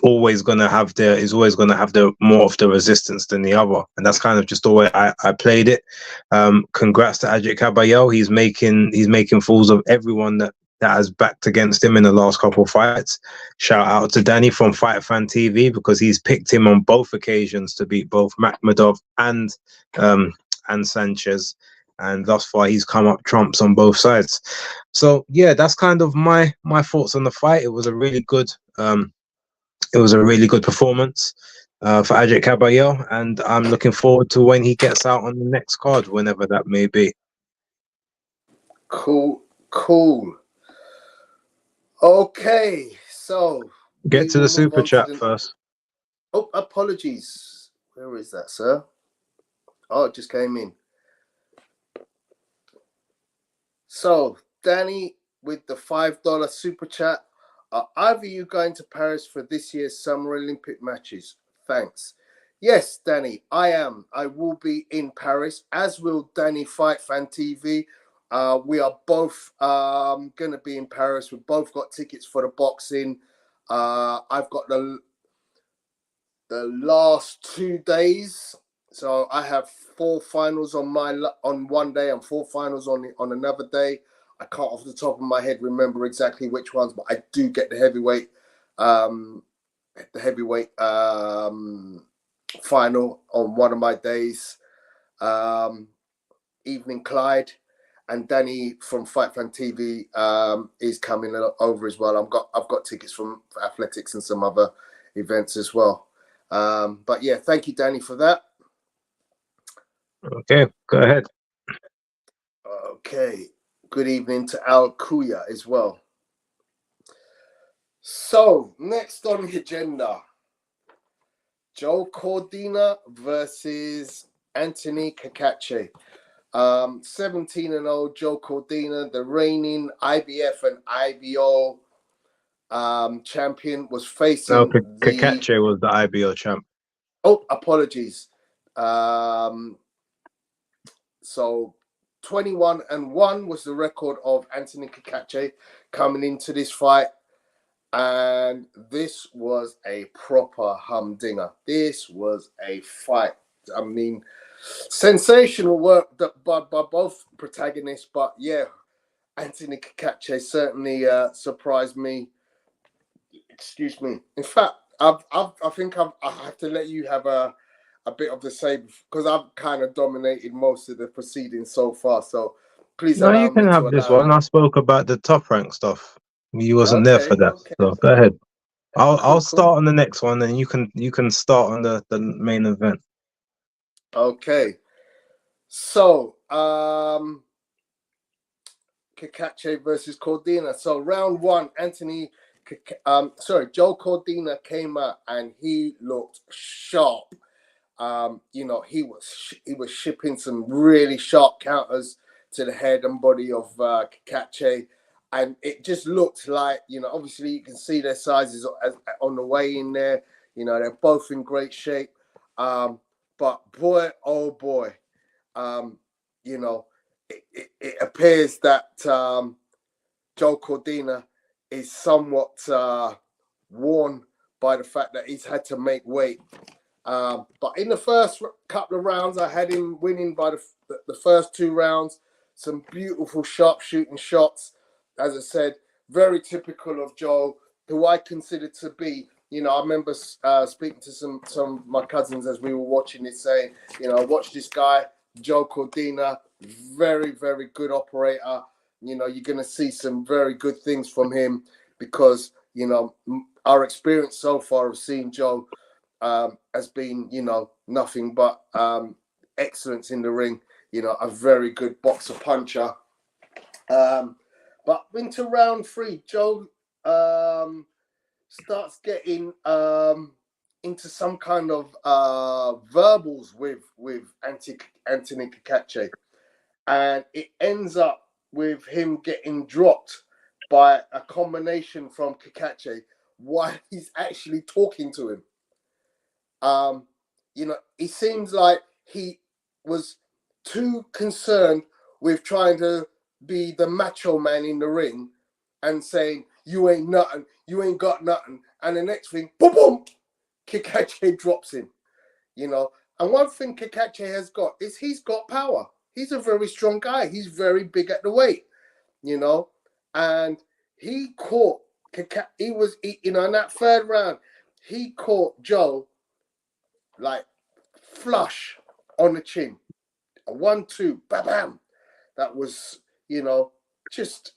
A: always gonna have the more of the resistance than the other, and that's kind of just the way I played it. Congrats to Ajit Kabayel. He's making fools of everyone that has backed against him in the last couple of fights. Shout out to Danny from Fight Fan TV because he's picked him on both occasions to beat both Makhmudov and Sanchez, and thus far he's come up trumps on both sides. So yeah, that's kind of my thoughts on the fight. It was a really good performance for Ajit Kabayel, and I'm looking forward to when he gets out on the next card, whenever that may be.
B: Cool. Okay, so
A: get to the super chat first.
B: Oh, apologies. Where is that, sir? Oh, it just came in. So, Danny with the $5 super chat. Are either of you going to Paris for this year's Summer Olympic matches? Thanks. Yes, Danny, I am. I will be in Paris, as will Danny Fight Fan TV. We are both going to be in Paris. We've both got tickets for the boxing. I've got the last 2 days. So I have 4 finals on one day and 4 finals on another day. I can't off the top of my head remember exactly which ones, but I do get the heavyweight final on one of my days. Evening Clyde. And Danny from Fight Fan TV is coming over as well. I've got tickets for athletics and some other events as well. But yeah, thank you, Danny, for that.
A: Okay, go ahead.
B: Okay. Good evening to Al Kuya as well. So, next on the agenda, Joe Cordina versus Anthony Cacace. 17-0 Joe Cordina, the reigning IBF and IBO champion, was facing
A: Cacace was the IBO champ.
B: Oh, apologies. So 21-1 was the record of Anthony Cacace coming into this fight. And this was a proper humdinger. This was a fight. I mean, sensational work by both protagonists. But yeah, Anthony Cacace certainly surprised me. Excuse me. In fact, I think I have to let you have a bit of the same, because I've kind of dominated most of the proceedings so far. So please
A: No,
B: allow
A: you
B: me
A: can
B: to
A: have this one. I spoke about the top rank stuff. You wasn't there for that, so go ahead. I'll start on the next one, and you can start on the main event.
B: Okay. So Cacace versus Cordina. So round one, Joe Cordina came out and he looked sharp. You know, he was shipping some really sharp counters to the head and body of Cacace, and it just looked like, you know, obviously you can see their sizes on the way in there. You know, they're both in great shape. But boy, oh boy, you know, it appears that Joe Cordina is somewhat worn by the fact that he's had to make weight. But in the first couple of rounds, I had him winning by the first two rounds. Some beautiful sharpshooting shots. As I said, very typical of Joe, who I consider to be, you know, I remember speaking to some of my cousins as we were watching this, saying, you know, watch this guy, Joe Cordina, very, very good operator. You know, you're going to see some very good things from him, because, you know, our experience so far of seeing Joe has been, you know, nothing but excellence in the ring. You know, a very good boxer puncher. But into round three, Joe starts getting into some kind of verbals with Anthony Cacace, and it ends up with him getting dropped by a combination from Cacace while he's actually talking to him. You know, it seems like he was too concerned with trying to be the macho man in the ring and saying, you ain't nothing, you ain't got nothing. And the next thing, boom, boom, Cacace drops him, you know. And one thing Cacace has got is he's got power. He's a very strong guy. He's very big at the weight, you know. And he caught Cacace. You know, in that third round, he caught Joe like flush on the chin. A 1-2, bam, bam. That was, you know, just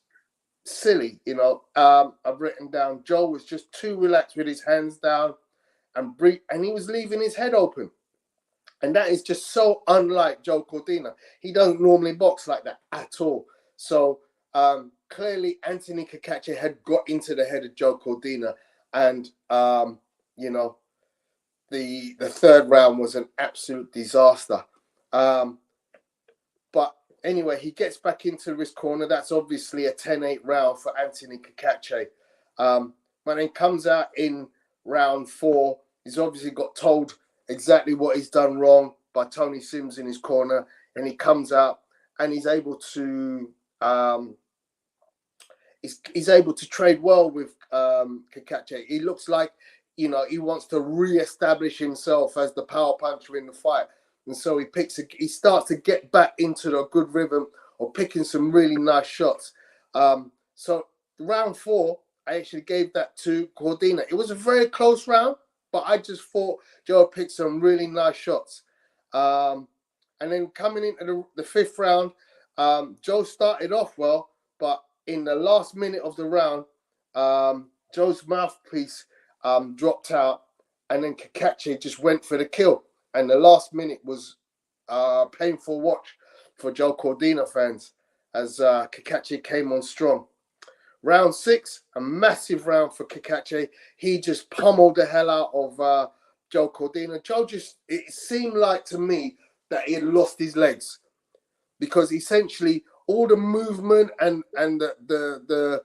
B: silly, you know. I've written down Joe was just too relaxed with his hands down and he was leaving his head open. And that is just so unlike Joe Cordina. He doesn't normally box like that at all. So clearly Anthony Cacace had got into the head of Joe Cordina, and you know, the third round was an absolute disaster. But anyway, he gets back into his corner. That's obviously a 10-8 round for Anthony Cacace. But then comes out in round four. He's obviously got told exactly what he's done wrong by Tony Sims in his corner. And he comes out and he's able to he's able to trade well with Cacace. He looks like, you know, he wants to re-establish himself as the power puncher in the fight. And so he starts to get back into the good rhythm of picking some really nice shots. So round four, I actually gave that to Cordina. It was a very close round, but I just thought Joe picked some really nice shots. And then coming into the fifth round, Joe started off well, but in the last minute of the round, Joe's mouthpiece dropped out, and then Cacace just went for the kill. And the last minute was painful watch for Joe Cordina fans as Cacace came on strong. Round 6, a massive round for Cacace. He just pummeled the hell out of Joe Cordina. Joe just, it seemed like to me that he had lost his legs, because essentially all the movement and the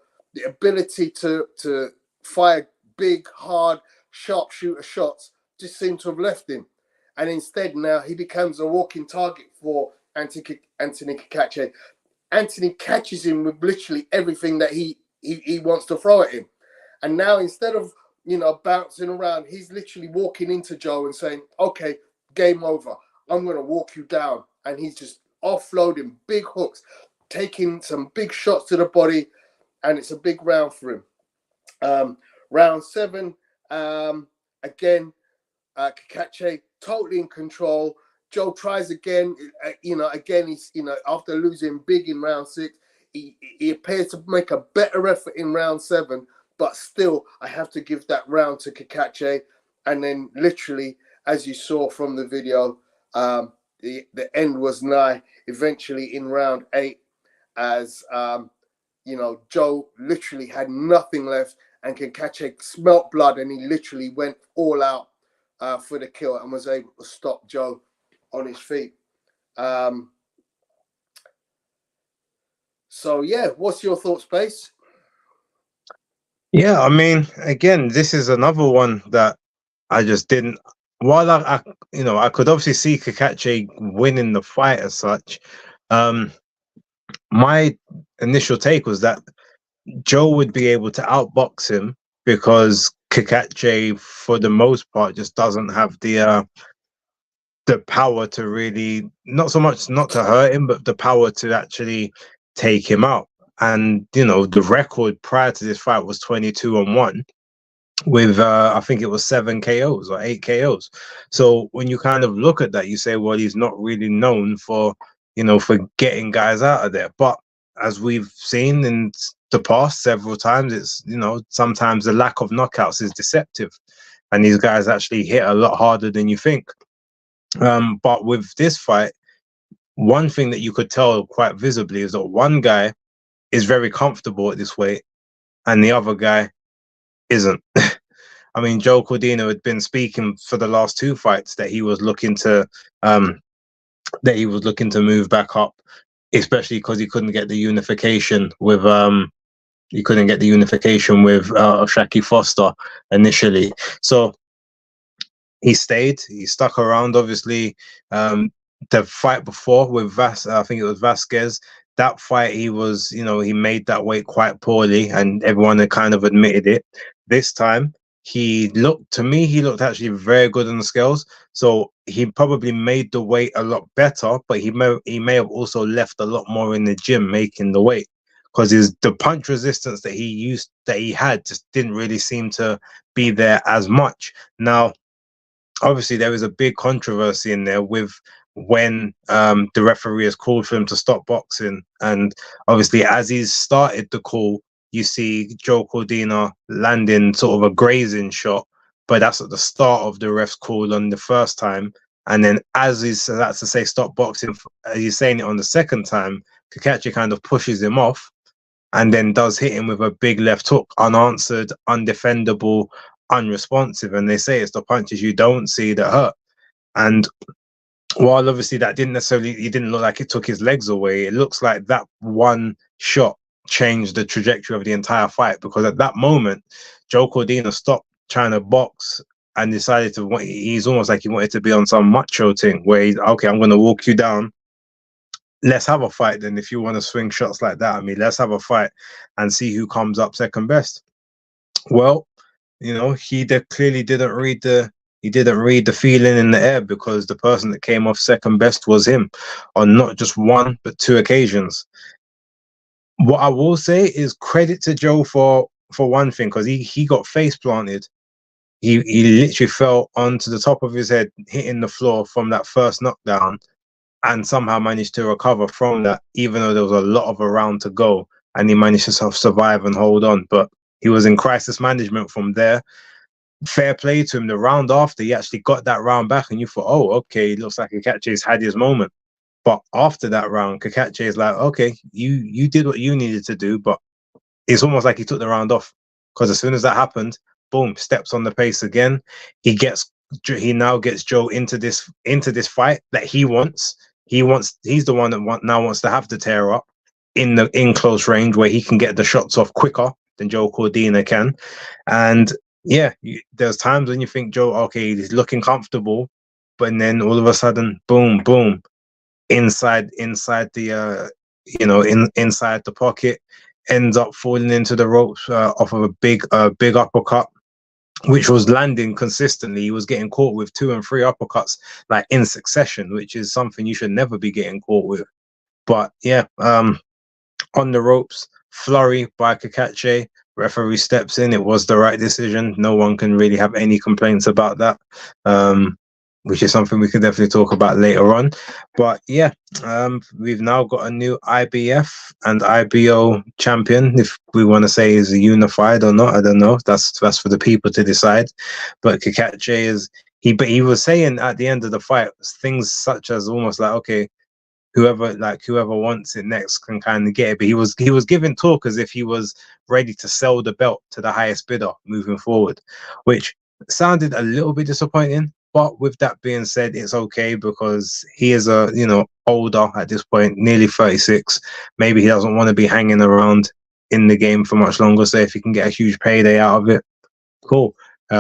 B: ability to fire big, hard, sharpshooter shots just seemed to have left him. And instead now he becomes a walking target for Anthony Cacace. Anthony catches him with literally everything that he wants to throw at him. And now instead of, you know, bouncing around, he's literally walking into Joe and saying, okay, game over. I'm going to walk you down. And he's just offloading big hooks, taking some big shots to the body, and it's a big round for him. Round 7, again, Cacace totally in control. Joe tries again. Again, he's, after losing big in round 6, he appears to make a better effort in round 7, but still, I have to give that round to Cacace. And then literally, as you saw from the video, the end was nigh. Eventually in round 8, as Joe literally had nothing left, and Cacace smelt blood, and he literally went all out for the kill and was able to stop Joe on his feet. So yeah, what's your thoughts, Base?
A: Yeah, I mean, again, this is another one that I just didn't. While I could obviously see Cacace winning the fight as such. My initial take was that Joe would be able to outbox him, because Cacace, for the most part, just doesn't have the power to really, not so much not to hurt him, but the power to actually take him out. And the record prior to this fight was 22-1 with I think it was 7 KOs or 8 KOs. So when you kind of look at that, you say, well, he's not really known for for getting guys out of there. But as we've seen in the past several times, it's sometimes the lack of knockouts is deceptive, and these guys actually hit a lot harder than you think. But with this fight, one thing that you could tell quite visibly is that one guy is very comfortable at this weight and the other guy isn't. I mean, Joe Cordina had been speaking for the last 2 fights that he was looking to move back up, especially because he couldn't get the unification with Shaki Foster initially. So he stuck around. Obviously, the fight before with I think it was Vasquez, that fight he was, he made that weight quite poorly, and everyone had kind of admitted it. This time, he looked actually very good on the scales. So he probably made the weight a lot better, but he may have also left a lot more in the gym making the weight, because the punch resistance that he had just didn't really seem to be there as much. Now, obviously, there is a big controversy in there with when the referee has called for him to stop boxing, and obviously, as he's started the call, you see Joe Cordina landing sort of a grazing shot, but that's at the start of the ref's call on the first time. And then as that's to say stop boxing, he's saying it on the second time, Cacace kind of pushes him off and then does hit him with a big left hook, unanswered, undefendable, unresponsive. And they say it's the punches you don't see that hurt. And while obviously that it didn't look like it took his legs away, it looks like that one shot changed the trajectory of the entire fight, because at that moment, Joe Cordina stopped trying to box and decided he's almost like he wanted to be on some macho thing where he's, okay, I'm going to walk you down. Let's have a fight then. If you want to swing shots like that, let's have a fight and see who comes up second best. Well, he clearly didn't read the feeling in the air, because the person that came off second best was him on not just 1 but 2 occasions. What I will say is credit to Joe for one thing, because he got face planted. He literally fell onto the top of his head, hitting the floor from that first knockdown, and somehow managed to recover from that, even though there was a lot of a round to go, and he managed to survive and hold on. But he was in crisis management from there. fair play to him. The round after, he actually got that round back, and you thought, oh, okay, it looks like Cacace's had his moment. But after that round, Cacace is like, okay, you did what you needed to do, but it's almost like he took the round off, because as soon as that happened, boom, steps on the pace again. He now gets Joe into this fight that he wants. He's the one that now wants to have the tear up in close range, where he can get the shots off quicker than Joe Cordina can. And yeah, there's times when you think Joe, okay, he's looking comfortable, but then all of a sudden, boom, boom, inside the inside the pocket, ends up falling into the ropes off of a big uppercut, which was landing consistently. He was getting caught with 2 and 3 uppercuts like in succession, which is something you should never be getting caught with. But yeah, on the ropes, flurry by Cacace. Referee steps in. It was the right decision. No one can really have any complaints about that, which is something we could definitely talk about later on. But yeah, we've now got a new IBF and IBO champion. If we want to say is unified or not, I don't know. That's for the people to decide. But Cacace he was saying at the end of the fight things such as almost like, okay, whoever wants it next can kind of get it. But he was giving talk as if he was ready to sell the belt to the highest bidder moving forward, which sounded a little bit disappointing. But with that being said, it's okay, because he is older at this point, nearly 36. Maybe he doesn't want to be hanging around in the game for much longer. So if he can get a huge payday out of it, cool.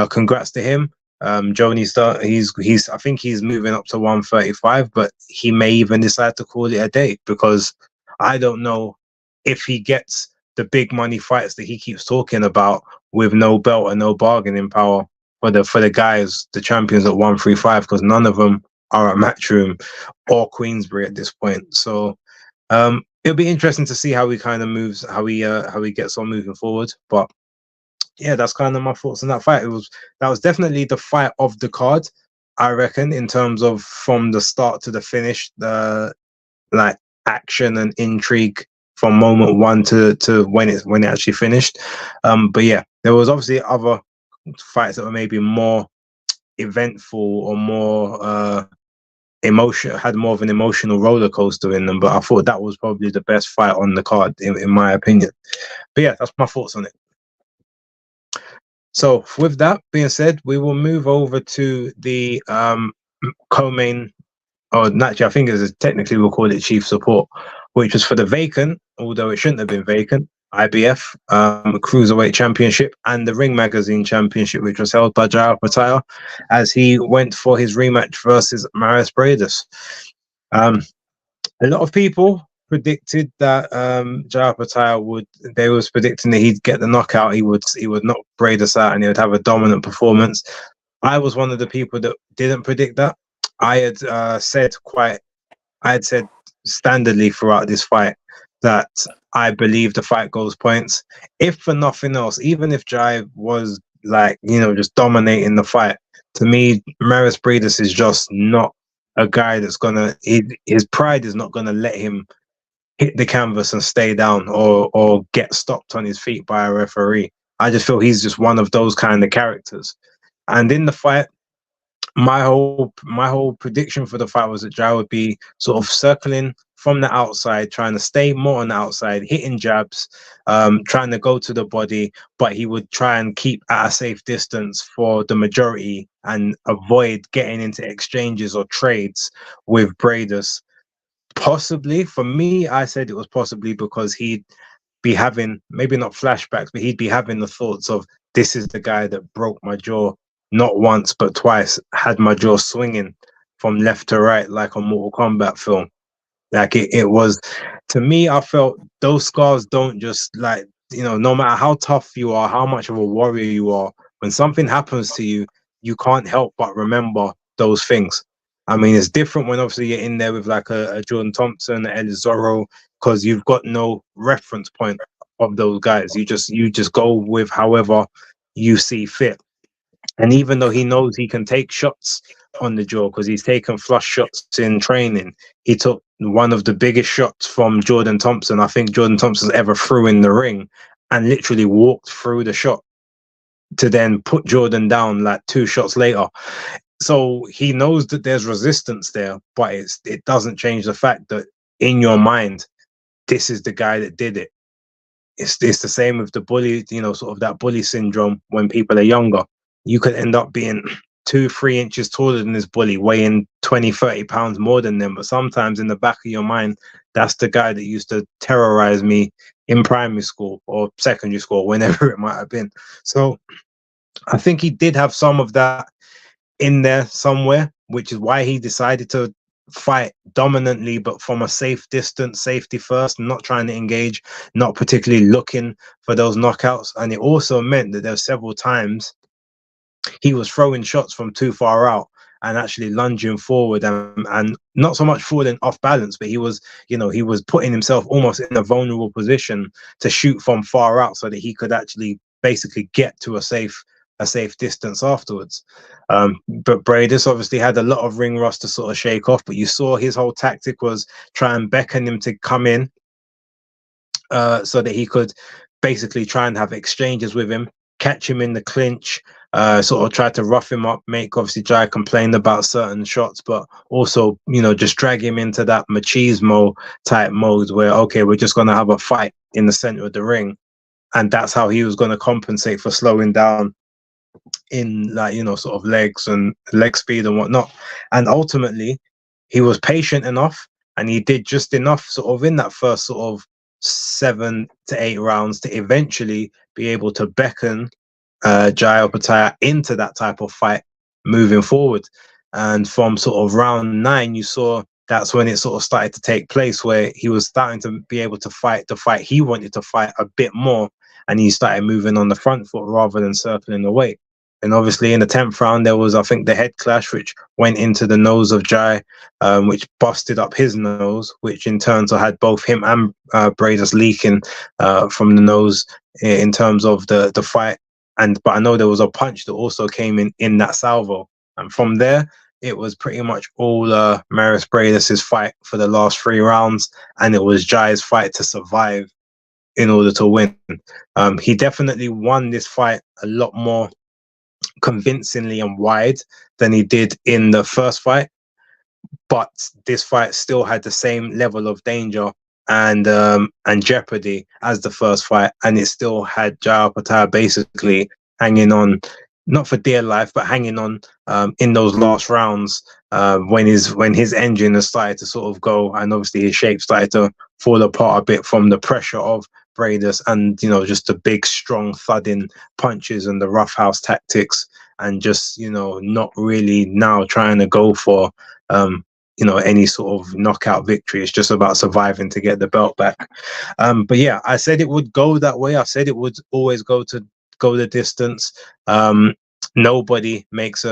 A: Congrats to him. He's I think he's moving up to 135, but he may even decide to call it a day, because I don't know if he gets the big money fights that he keeps talking about with no belt and no bargaining power for the guys, the champions at 135, because none of them are at Matchroom or Queensbury at this point. So it'll be interesting to see how he kind of moves, how he gets on moving forward. But yeah, that's kind of my thoughts on that fight. That was definitely the fight of the card, I reckon, in terms of from the start to the finish, the like action and intrigue from moment one to when it actually finished. But yeah, there was obviously other fights that were maybe more eventful or more had more of an emotional roller coaster in them. But I thought that was probably the best fight on the card, in my opinion. But yeah, that's my thoughts on it. So with that being said, we will move over to the co-main, or actually I think technically we'll call it chief support, which was for the vacant, although it shouldn't have been vacant, IBF Cruiserweight Championship and the Ring Magazine Championship, which was held by Jai Opetaia, as he went for his rematch versus Briedis. A lot of people predicted that Jai Opetaia was predicting that he'd get the knockout, he would knock Briedis out and he would have a dominant performance. I was one of the people that didn't predict that. I had said standardly throughout this fight that I believe the fight goes points. If for nothing else, even if Jai was just dominating the fight, to me, Briedis is just not a guy that's his pride is not gonna let him hit the canvas and stay down or get stopped on his feet by a referee. I just feel he's just one of those kind of characters. And in the fight, my whole prediction for the fight was that Jai would be sort of circling from the outside, trying to stay more on the outside, hitting jabs, trying to go to the body, but he would try and keep at a safe distance for the majority and avoid getting into exchanges or trades with Briedis. Possibly, for me, I said it was possibly because he'd be having, maybe not flashbacks, but he'd be having the thoughts of, this is the guy that broke my jaw not once but twice, had my jaw swinging from left to right like a Mortal Kombat film. Like it was, to me, I felt those scars don't just no matter how tough you are, how much of a warrior you are, when something happens to you, you can't help but remember those things. I mean, it's different when obviously you're in there with like a Jordan Thompson, an Eddie Zorro, because you've got no reference point of those guys. You just go with however you see fit. And even though he knows he can take shots on the jaw, because he's taken flush shots in training, he took one of the biggest shots from Jordan Thompson I think Jordan Thompson's ever threw in the ring, and literally walked through the shot. to then put Jordan down like 2 shots later. So he knows that there's resistance there, but it doesn't change the fact that in your mind, this is the guy that did it. It's the same with the bully, you know, sort of that bully syndrome when people are younger. You could end up being 2-3 inches taller than this bully, weighing 20-30 pounds more than them. But sometimes in the back of your mind, that's the guy that used to terrorize me in primary school or secondary school, whenever it might have been. So I think he did have some of that in there somewhere, which is why he decided to fight dominantly, but from a safe distance, safety first, not trying to engage, not particularly looking for those knockouts. And it also meant that there were several times he was throwing shots from too far out and actually lunging forward and not so much falling off balance, but he was, you know, he was putting himself almost in a vulnerable position to shoot from far out so that he could actually basically get to a safe distance afterwards. But Briedis obviously had a lot of ring rust to sort of shake off, but you saw his whole tactic was try and beckon him to come in so that he could basically try and have exchanges with him, catch him in the clinch, sort of try to rough him up, make obviously Jai complain about certain shots, but also, you know, just drag him into that machismo type mode where, okay, we're just going to have a fight in the center of the ring. And that's how he was going to compensate for slowing down in, like, you know, sort of legs and leg speed and whatnot. And ultimately he was patient enough and he did just enough sort of in that first sort of 7 to 8 rounds to eventually be able to beckon Jai Opetaia into that type of fight moving forward. And from sort of round 9, you saw that's when it sort of started to take place, where he was starting to be able to fight the fight he wanted to fight a bit more, and he started moving on the front foot rather than circling away. And obviously in the 10th round, there was, I think, the head clash, which went into the nose of Jai, which busted up his nose, which in turn so had both him and Briedis leaking from the nose in terms of the fight. But I know there was a punch that also came in that salvo. And from there, it was pretty much all Mairis Briedis' fight for the last 3 rounds. And it was Jai's fight to survive in order to win. He definitely won this fight a lot more convincingly and wide than he did in the first fight. But this fight still had the same level of danger and jeopardy as the first fight, and it still had Jai Opetaia basically hanging on, not for dear life, but hanging on in those last rounds when his engine has started to sort of go, and obviously his shape started to fall apart a bit from the pressure of Briedis and, you know, just the big strong thudding punches and the roughhouse tactics, and just, you know, not really now trying to go for you know, any sort of knockout victory. It's just about surviving to get the belt back. But yeah, I said it would go that way. I said it would always go the distance. Nobody makes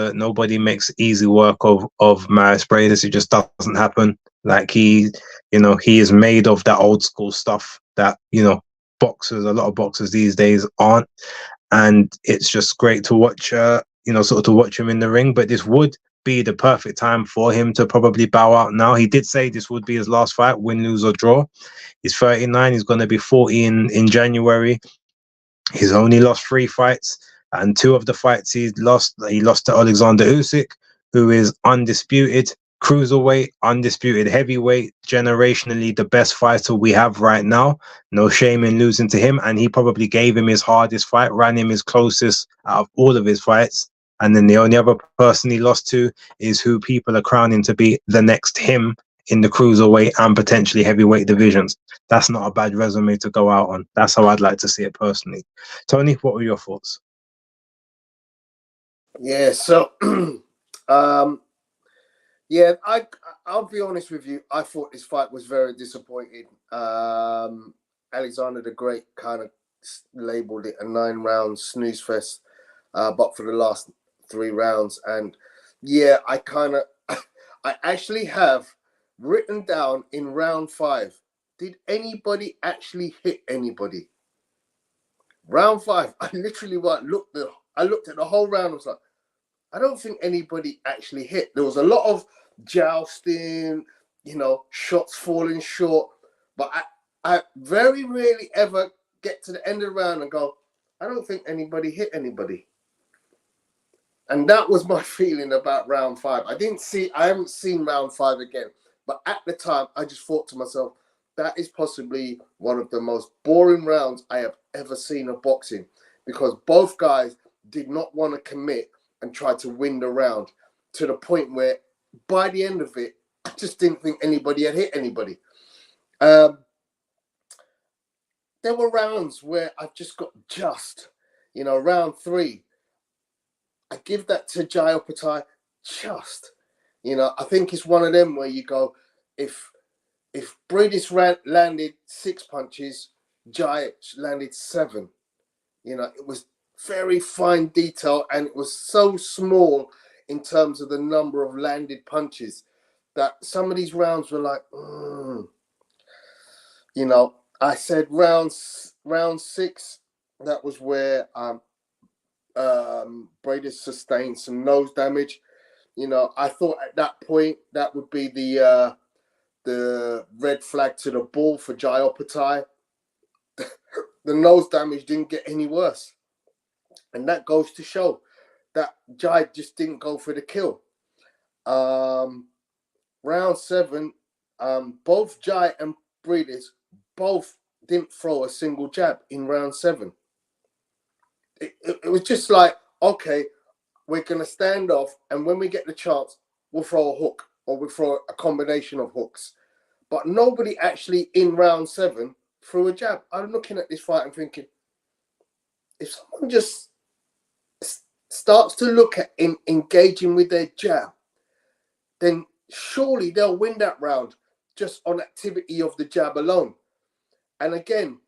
A: easy work of Mairis Briedis. It just doesn't happen. Like, he is made of that old school stuff that, you know, a lot of boxers these days aren't. And it's just great to watch, you know, sort of to watch him in the ring. But this would be the perfect time for him to probably bow out now. He did say this would be his last fight, win, lose or draw. He's 39. He's going to be 40 in January. He's only lost 3 fights, and 2 of the fights he lost to Alexander Usyk, who is undisputed cruiserweight, undisputed heavyweight, generationally the best fighter we have right now. No shame in losing to him, and he probably gave him his hardest fight, ran him his closest out of all of his fights. And then the only other person he lost to is who people are crowning to be the next him in the cruiserweight and potentially heavyweight divisions. That's not a bad resume to go out on. That's how I'd like to see it personally. Tony, what were your thoughts?
B: Yeah, so yeah, I'll be honest with you. I thought this fight was very disappointing. Alexander the Great kind of labeled it a 9-round snooze fest, but for the last 3 rounds. And yeah, I actually have written down in round 5, did anybody actually hit anybody? Round 5, I literally looked at the whole round. I was like, I don't think anybody actually hit. There was a lot of jousting, you know, shots falling short. But I very rarely ever get to the end of the round and go, I don't think anybody hit anybody. And that was my feeling about round 5. I haven't seen round 5 again. But at the time, I just thought to myself, that is possibly one of the most boring rounds I have ever seen of boxing, because both guys did not want to commit and try to win the round, to the point where by the end of it, I just didn't think anybody had hit anybody. There were rounds where I've just got round 3. I give that to Jai Opetaia just. I think it's one of them where you go, if Briedis landed 6 punches, Jai landed 7. It was very fine detail, and it was so small in terms of the number of landed punches that some of these rounds were like, I said round 6, that was where Briedis sustained some nose damage. I thought at that point that would be the red flag to the ball for Jai Opetaia. The nose damage didn't get any worse, and that goes to show that Jai just didn't go for the kill. Round 7, both Jai and Briedis both didn't throw a single jab in round 7. It was just like, okay, we're going to stand off, and when we get the chance, we'll throw a hook, or we'll throw a combination of hooks. But nobody actually in round 7 threw a jab. I'm looking at this fight and thinking, if someone just starts to look at engaging with their jab, then surely they'll win that round just on activity of the jab alone. And again,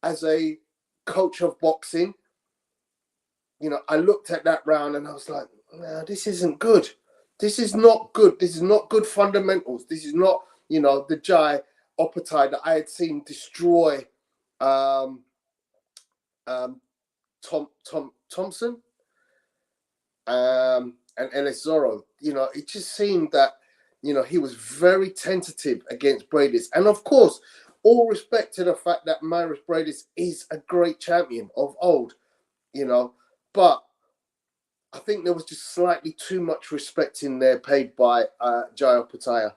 B: as a coach of boxing, I looked at that round and I was like, no, this isn't good. This is not good. This is not good fundamentals. This is not, the Jai Opetaia that I had seen destroy Thompson and Ellis Zorro. It just seemed that, he was very tentative against Briedis. And of course, all respect to the fact that Briedis is a great champion of old, but I think there was just slightly too much respect in there paid by Jai Opetaia.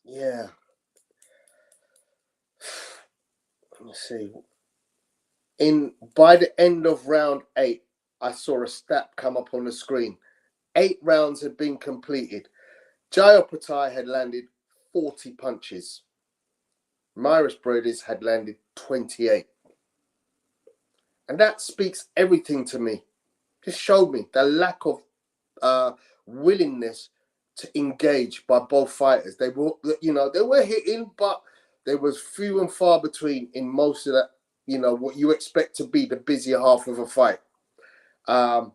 B: Yeah. Let me see. By the end of round 8, I saw a stat come up on the screen. 8 rounds had been completed. Jai Opetaia had landed 40 punches. Briedis had landed 28. And that speaks everything to me. Just showed me the lack of willingness to engage by both fighters. They were, they were hitting, but there was few and far between in most of that, what you expect to be the busier half of a fight.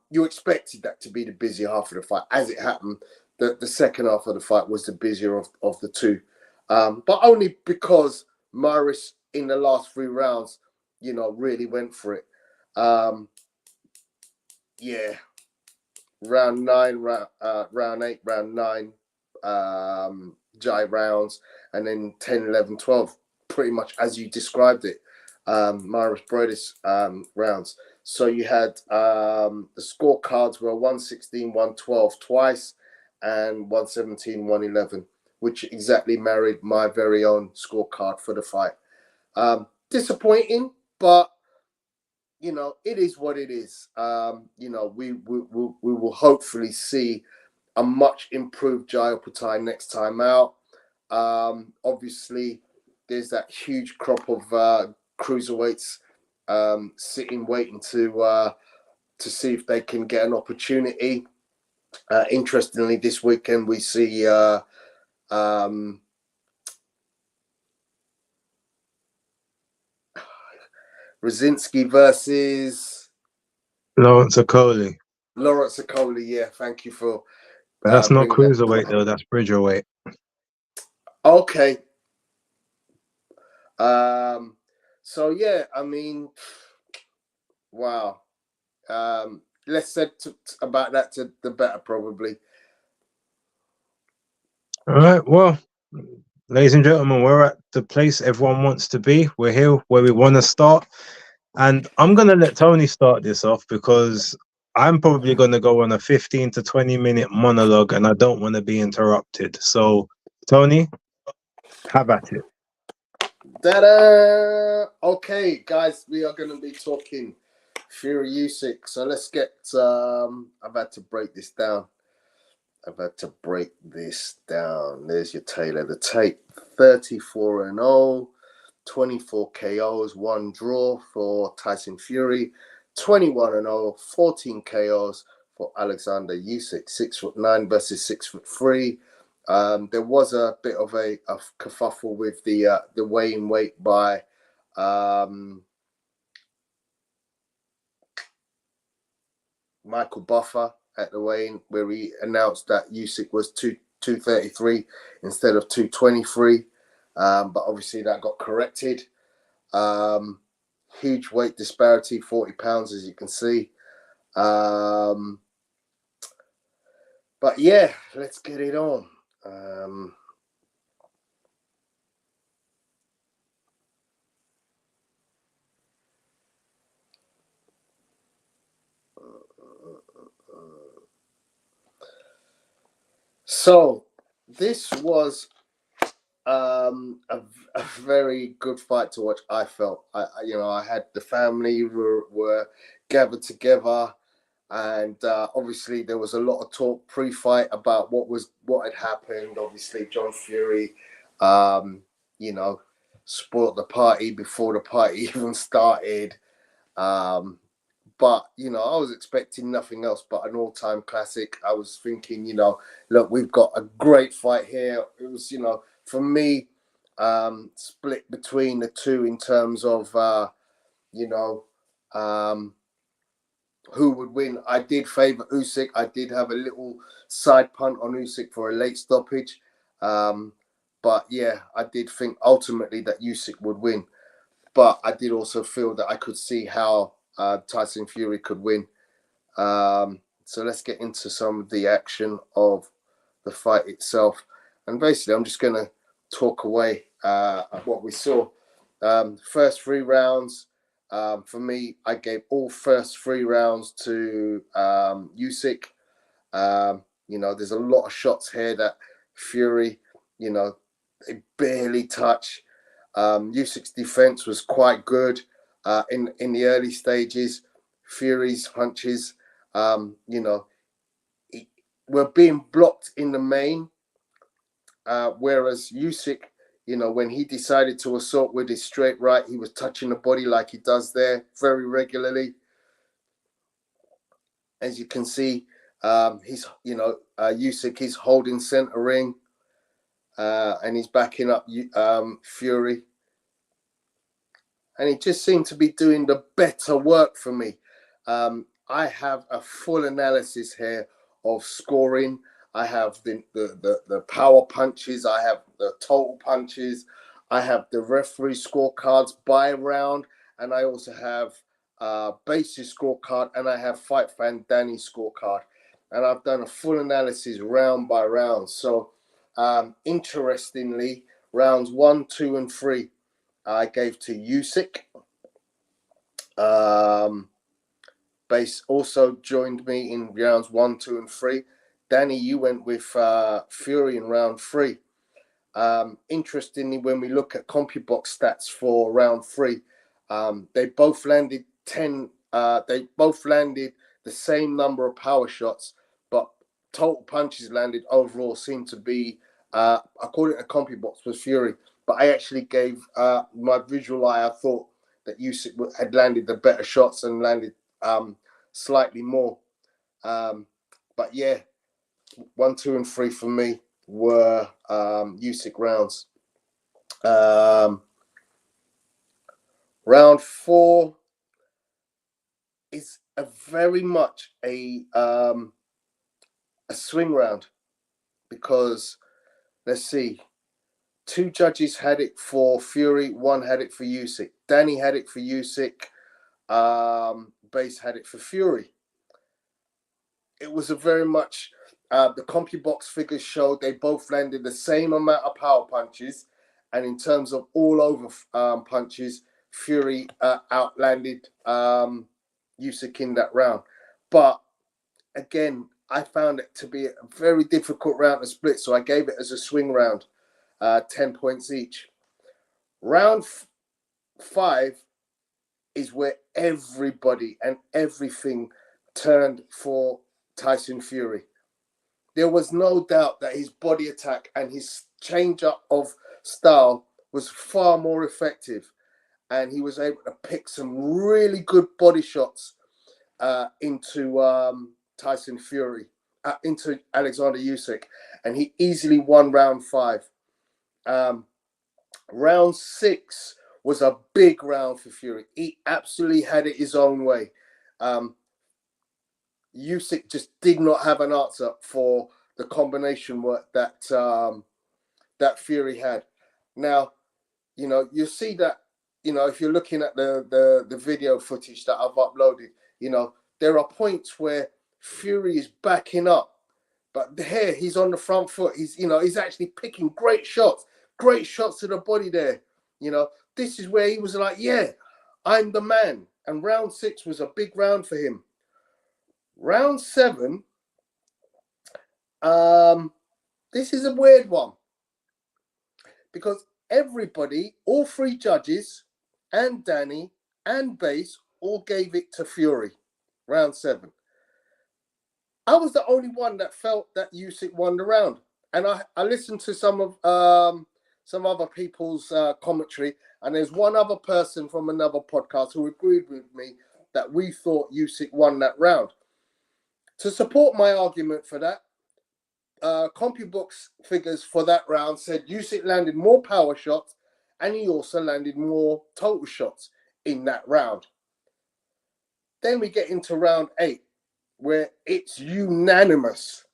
B: You expected that to be the busier half of the fight. As it happened, the second half of the fight was the busier of the two. But only because Morris in the last 3 rounds, really went for it. Yeah. Round 9, round 8, round 9, Jai rounds, and then 10, 11, 12, pretty much as you described it, Briedis rounds. So you had the scorecards were 116, 112 twice, and 117, 111, which exactly married my very own scorecard for the fight. Disappointing, but it is what it is. We will hopefully see a much improved Jai Opetaia next time out. Obviously, there's that huge crop of cruiserweights sitting, waiting to see if they can get an opportunity. Interestingly, this weekend we see Brzezinski versus
A: Lawrence Okoli.
B: Yeah, thank you for.
A: But that's not cruiserweight though. That's bridgerweight.
B: Okay. So yeah, I mean, wow. Less said about that, to the better, probably.
A: All right. Well, ladies and gentlemen, we're at the place everyone wants to be. We're here where we want to start. And I'm going to let Tony start this off because I'm probably going to go on a 15 to 20-minute monologue and I don't want to be interrupted. So, Tony, have at it.
B: Ta-da! Okay, guys, we are going to be talking Fury Usyk. So let's get, I've had to break this down. There's your tail of the tape. 34-0, 24 KOs, 1 draw for Tyson Fury. 21-0, 14 KOs for Alexander Usyk. 6'9" versus 6'3". There was a bit of a kerfuffle with the weigh-in weight by Michael Buffer at the weigh-in, where he announced that Usyk was 233 instead of 223. But obviously that got corrected. Huge weight disparity, 40 pounds, as you can see. But yeah, let's get it on. So this was a very good fight to watch. I felt, I had the family were gathered together, and obviously there was a lot of talk pre-fight about what had happened. Obviously, John Fury, spoiled the party before the party even started. But, I was expecting nothing else but an all-time classic. I was thinking, look, we've got a great fight here. It was, for me, split between the two in terms of, who would win. I did favour Usyk. I did have a little side punt on Usyk for a late stoppage. But, yeah, I did think ultimately that Usyk would win. But I did also feel that I could see how Tyson Fury could win. So let's get into some of the action of the fight itself. And basically, I'm just going to talk away at what we saw. First 3 rounds, for me, I gave all first 3 rounds to Usyk. There's a lot of shots here that Fury, they barely touch. Usyk's defense was quite good in the early stages. Fury's punches, were being blocked in the main, whereas Usyk, when he decided to assault with his straight right, he was touching the body like he does there very regularly. As you can see, Usyk is holding center ring, and he's backing up Fury. And he just seemed to be doing the better work for me. I have a full analysis here of scoring. I have the power punches. I have the total punches. I have the referee scorecards by round. And I also have Base's scorecard. And I have Fight Fan Danny's scorecard. And I've done a full analysis round by round. So interestingly, rounds 1, 2, and 3, I gave to Usyk. Base also joined me in rounds 1, 2, and 3. Danny, you went with Fury in round 3. Interestingly, when we look at CompuBox stats for round 3, they both landed 10. They both landed the same number of power shots, but total punches landed overall seemed to be, according to CompuBox, was Fury. But I actually gave my visual eye. I thought that Usyk had landed the better shots and landed slightly more. But yeah, 1, 2, and 3 for me were Usyk rounds. Round 4 is very much a swing round because, let's see, 2 judges had it for Fury, 1 had it for Usyk. Danny had it for Usyk. Base had it for Fury. It was a very much, the CompuBox figures showed they both landed the same amount of power punches And in terms of all over punches, Fury outlanded Usyk in that round. But again, I found it to be a very difficult round to split, so I gave it as a swing round, 10 points each. Round 5 is where everybody and everything turned for Tyson Fury. There was no doubt that his body attack and his change up of style was far more effective, and he was able to pick some really good body shots into Tyson Fury, into Alexander Usyk, and he easily won round 5. Round 6 was a big round for Fury. He absolutely had it his own way. Usyk just did not have an answer for the combination work that that Fury had. Now, you know, you see that, you know, if you're looking at the video footage that I've uploaded, you know, there are points where Fury is backing up, but here he's on the front foot. He's, you know, he's actually picking great shots to the body there. You know, this is where he was like, yeah, I'm the man. And round 6 was a big round for him. Round 7, this is a weird one, because everybody, all 3 judges, and Danny and Base all gave it to Fury. Round 7. I was the only one that felt that Usyk won the round, and I listened to some other people's commentary, and there's one other person from another podcast who agreed with me that we thought Usyk won that round. To support my argument for that, CompuBox figures for that round said Usyk landed more power shots, and he also landed more total shots in that round. Then we get into round 8, where it's unanimous.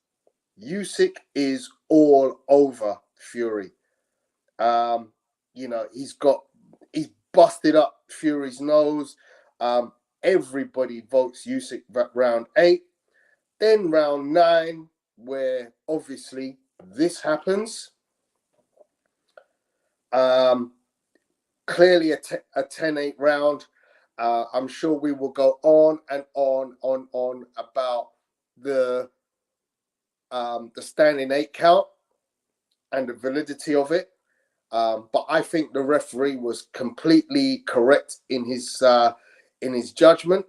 B: Usyk is all over Fury. You know, he's busted up Fury's nose. Everybody votes Usyk round 8. Then round 9, where obviously this happens. Clearly a 10-8 round. I'm sure we will go on and on about the standing 8 count and the validity of it. But I think the referee was completely correct in his judgment.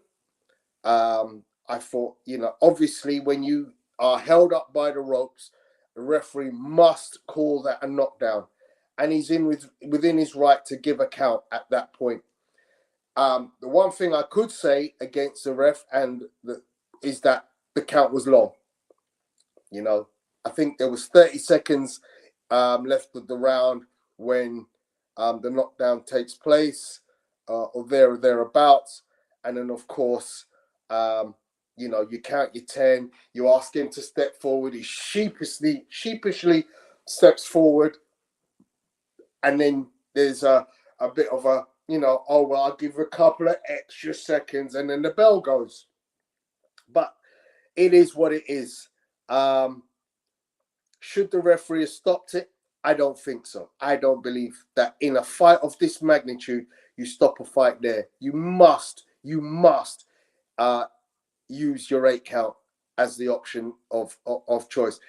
B: I thought, you know, obviously when you are held up by the ropes, the referee must call that a knockdown, and he's within his right to give a count at that point. The one thing I could say against the ref is that the count was long. You know, I think there was 30 seconds left of the round when the knockdown takes place, or thereabouts, and then of course, you know, you count your 10. You ask him to step forward. He sheepishly steps forward, and then there's a bit of a, you know, oh, well, I'll give a couple of extra seconds, and then the bell goes. But it is what it is. Should the referee have stopped it? I don't think so. I don't believe that in a fight of this magnitude, you stop a fight there. You must use your 8 count as the option of choice.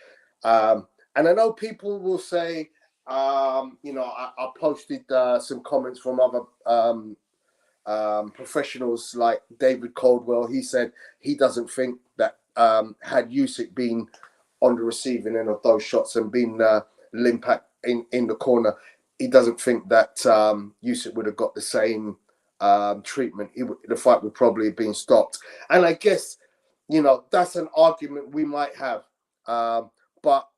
B: And I know people will say, you know, I posted some comments from other professionals like David Caldwell. He said he doesn't think that had Usyk been on the receiving end of those shots and been limped in the corner, he doesn't think that Usyk would have got the same treatment. The fight would probably have been stopped. And I guess, you know, that's an argument we might have. But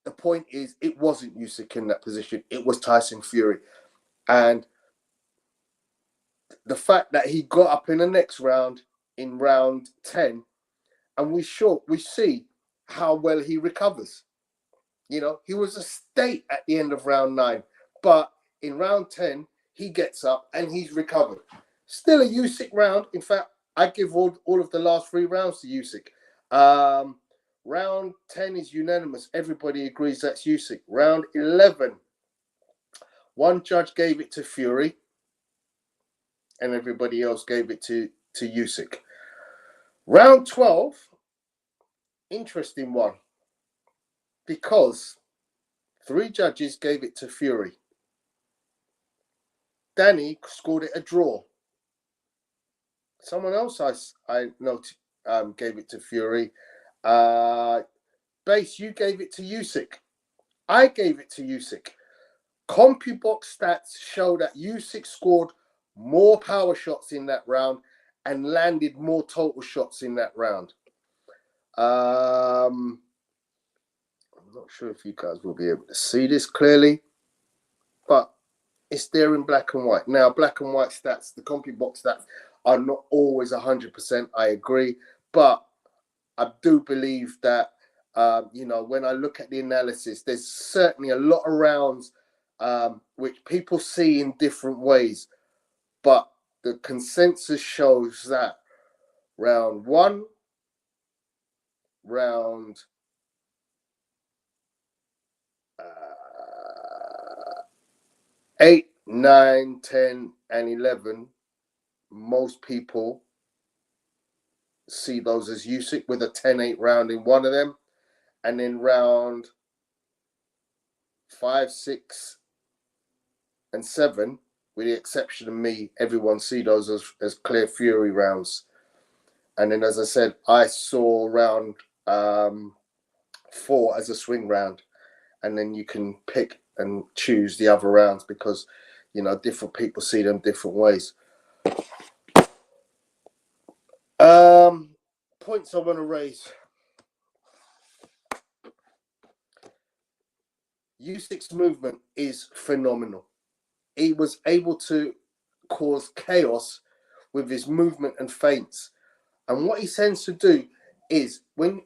B: the point is, it wasn't Usyk in that position. It was Tyson Fury. And the fact that he got up in the next round, in round 10, and we see how well he recovers. You know, he was a state at the end of round 9. But in round 10, he gets up and he's recovered. Still a Usyk round. In fact, I give all of the last 3 rounds to Usyk. Round 10 is unanimous. Everybody agrees that's Usyk. Round 11, One judge gave it to Fury, and everybody else gave it to Usyk. Round 12, interesting one, because 3 judges gave it to Fury. Danny scored it a draw. Someone else I noted gave it to Fury. Base, you gave it to Usyk. I gave it to Usyk. CompuBox stats show that Usyk scored more power shots in that round and landed more total shots in that round. I'm not sure if you guys will be able to see this clearly, but it's there in black and white. Now, black and white stats, the CompuBox stats are not always 100%, I agree, but I do believe that, when I look at the analysis, there's certainly a lot of rounds which people see in different ways, but the consensus shows that round 1, round 8, 9, 10, and 11, most people see those as Usyk with a 10-8 round in one of them, and then round 5, 6, and 7, with the exception of me, everyone see those as clear Fury rounds. And then, as I said, I saw round 4 as a swing round, and then you can pick and choose the other rounds because, different people see them different ways. Points I want to raise. Usyk's movement is phenomenal. He was able to cause chaos with his movement and feints. And what he tends to do is when,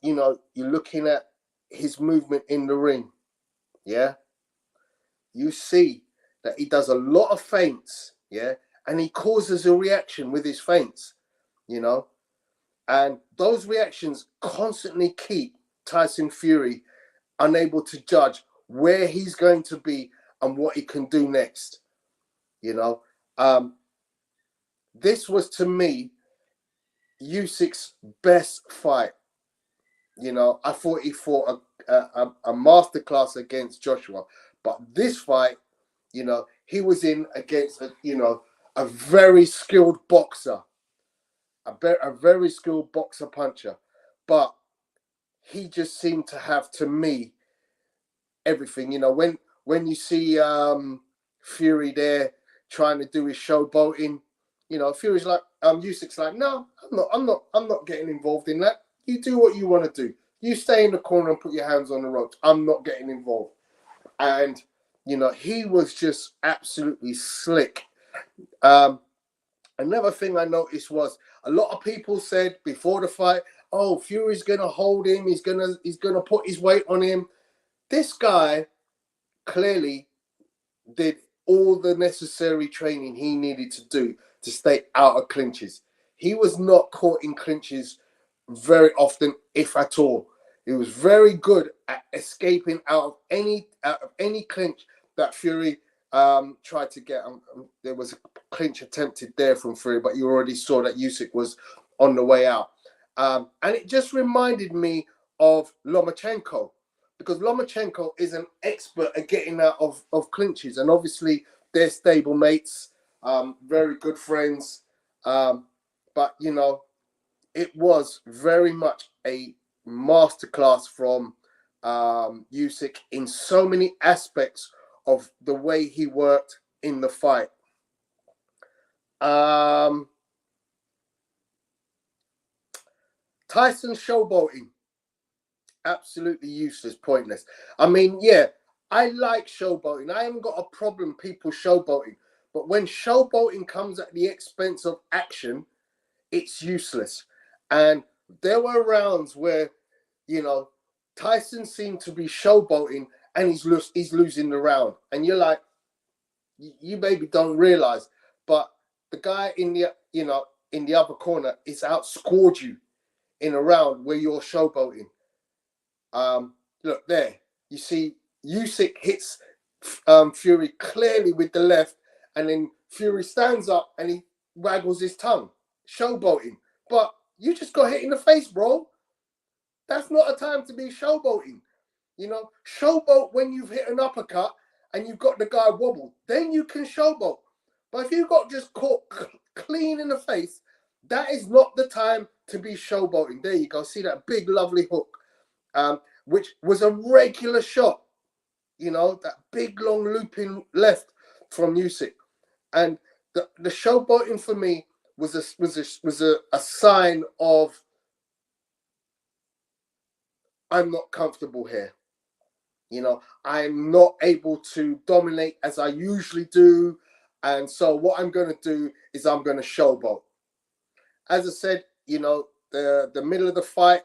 B: you're looking at his movement in the ring, yeah, you see that he does a lot of feints, yeah, and he causes a reaction with his feints, and those reactions constantly keep Tyson Fury unable to judge where he's going to be and what he can do next. This was, to me, Usyk's best fight. I thought he fought a masterclass against Joshua, but this fight, he was in against a very skilled boxer, a very skilled boxer puncher, but he just seemed to have, to me, everything. When you see Fury there trying to do his showboating, Fury's like, Usyk's like, no, I'm not getting involved in that. You do what you want to do. You stay in the corner and put your hands on the ropes. I'm not getting involved. And he was just absolutely slick. Another thing I noticed was a lot of people said before the fight, "Oh, Fury's gonna hold him. He's gonna put his weight on him." This guy clearly did all the necessary training he needed to do to stay out of clinches. He was not caught in clinches very often, if at all. He was very good at escaping out of any clinch that Fury tried to get. There was a clinch attempted there from Fury, but you already saw that Usyk was on the way out. And it just reminded me of Lomachenko, because Lomachenko is an expert at getting out of clinches, and obviously they're stable mates, very good friends. But it was very much a masterclass from Usyk in so many aspects of the way he worked in the fight. Tyson showboating, absolutely useless, pointless. I mean, yeah, I like showboating. I haven't got a problem people showboating, but when showboating comes at the expense of action, it's useless. And there were rounds where, Tyson seemed to be showboating and he's losing the round. And you're like, you maybe don't realize, but the guy in the other corner is outscored you in a round where you're showboating. Look there, you see Usyk hits Fury clearly with the left, and then Fury stands up and he waggles his tongue, showboating. But you just got hit in the face, bro. That's not a time to be showboating. You know, showboat when you've hit an uppercut and you've got the guy wobbled. Then you can showboat. But if you got just caught clean in the face, that is not the time to be showboating. There you go. See that big, lovely hook, which was a regular shot. You know, that big, long looping left from Usyk. And the showboating for me was a sign of, I'm not comfortable here. You know, I'm not able to dominate as I usually do. And so what I'm going to do is I'm going to showboat. As I said, you know, the middle of the fight,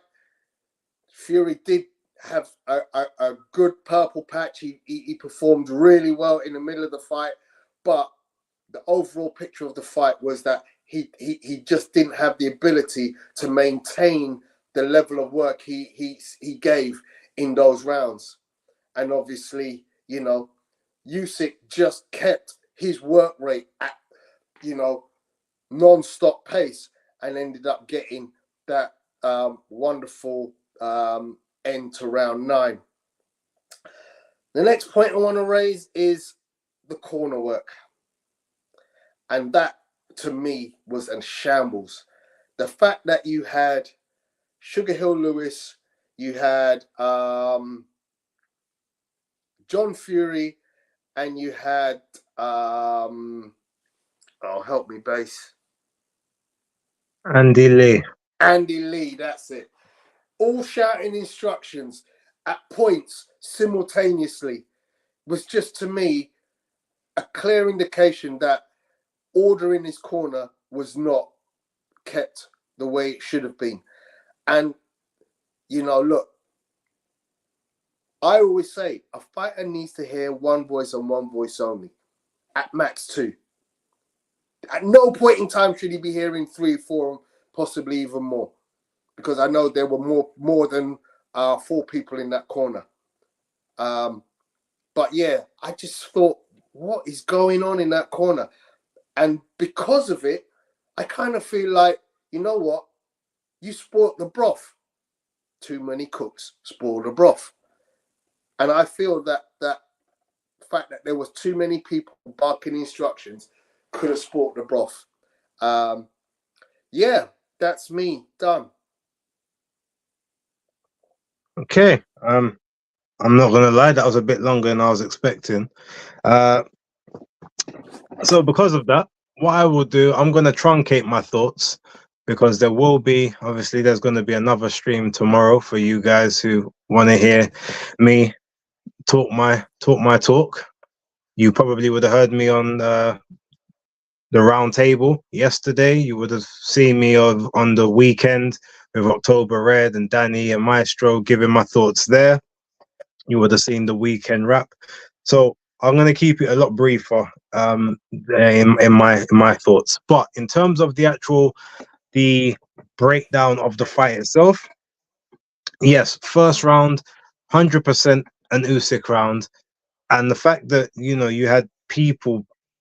B: Fury did have a good purple patch. He performed really well in the middle of the fight. But the overall picture of the fight was that he just didn't have the ability to maintain the level of work he gave in those rounds. And obviously, you know, Usyk just kept his work rate at, you know, non-stop pace and ended up getting that wonderful end to round 9. The next point I want to raise is the corner work. And that, to me, was a shambles. The fact that you had Sugar Hill Lewis, you had John Fury, and you had help me, Base.
A: Andy Lee,
B: that's it. All shouting instructions at points simultaneously was just, to me, a clear indication that order in his corner was not kept the way it should have been. And, you know, look, I always say a fighter needs to hear one voice and one voice only, at max 2. At no point in time should he be hearing 3, 4, possibly even more, because I know there were more than 4 people in that corner. But yeah, I just thought, what is going on in that corner? And because of it, I kind of feel like, you know what? You spoiled the broth. Too many cooks spoil the broth. And I feel that fact that there was too many people barking instructions could have spoiled the broth. Yeah, that's me done.
A: Okay. I'm not gonna lie, that was a bit longer than I was expecting. So because of that, what I will do, I'm gonna truncate my thoughts, because there will be, obviously there's gonna be another stream tomorrow for you guys who want to hear me talk my talk. You probably would have heard me on the round table yesterday. You would have seen me on the weekend with October Red and Danny and Maestro giving my thoughts there. You would have seen the weekend wrap. So I'm going to keep it a lot briefer in my thoughts. But in terms of the breakdown of the fight itself, yes, first round, 100% an Usyk round. And the fact that, you know, you had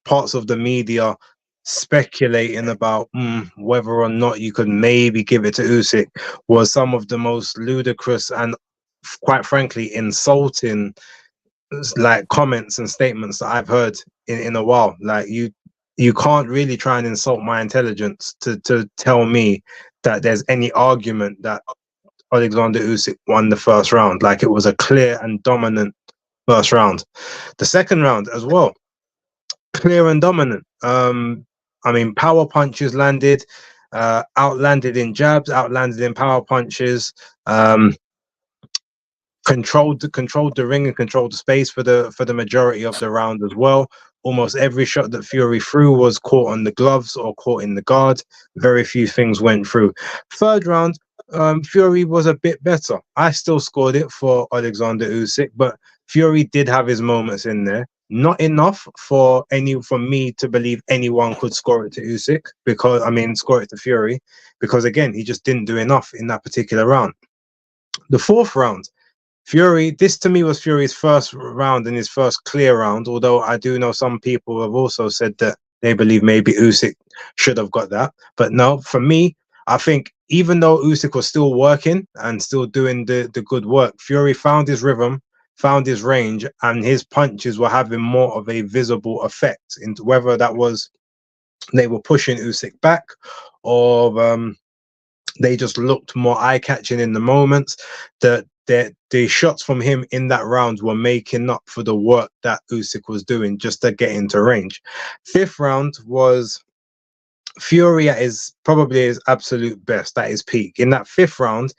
A: parts of the media speculating about whether or not you could maybe give it to Usyk was some of the most ludicrous and, quite frankly, insulting like comments and statements that I've heard in a while. Like, you can't really try and insult my intelligence to tell me that there's any argument that Alexander Usyk won the first round. Like, it was a clear and dominant first round. The second round as well, clear and dominant. I mean, power punches landed, outlanded in jabs, outlanded in power punches, controlled the ring and controlled the space for the majority of the round as well. Almost every shot that Fury threw was caught on the gloves or caught in the guard. Very few things went through. Third round, Fury was a bit better. I still scored it for Alexander Usyk, but Fury did have his moments in there. Not enough for me to believe anyone could score it to Usyk, score it to Fury, because again, he just didn't do enough in that particular round. The fourth round, Fury, this to me was Fury's first round and his first clear round, although I do know some people have also said that they believe maybe Usyk should have got that. But no, for me, I think even though Usyk was still working and still doing the good work, Fury found his rhythm, found his range, and his punches were having more of a visible effect into whether that was they were pushing Usyk back or they just looked more eye-catching in the moments. The shots from him in that round were making up for the work that Usyk was doing just to get into range. Fifth round was Fury at his probably his absolute best, at his peak. In that fifth round,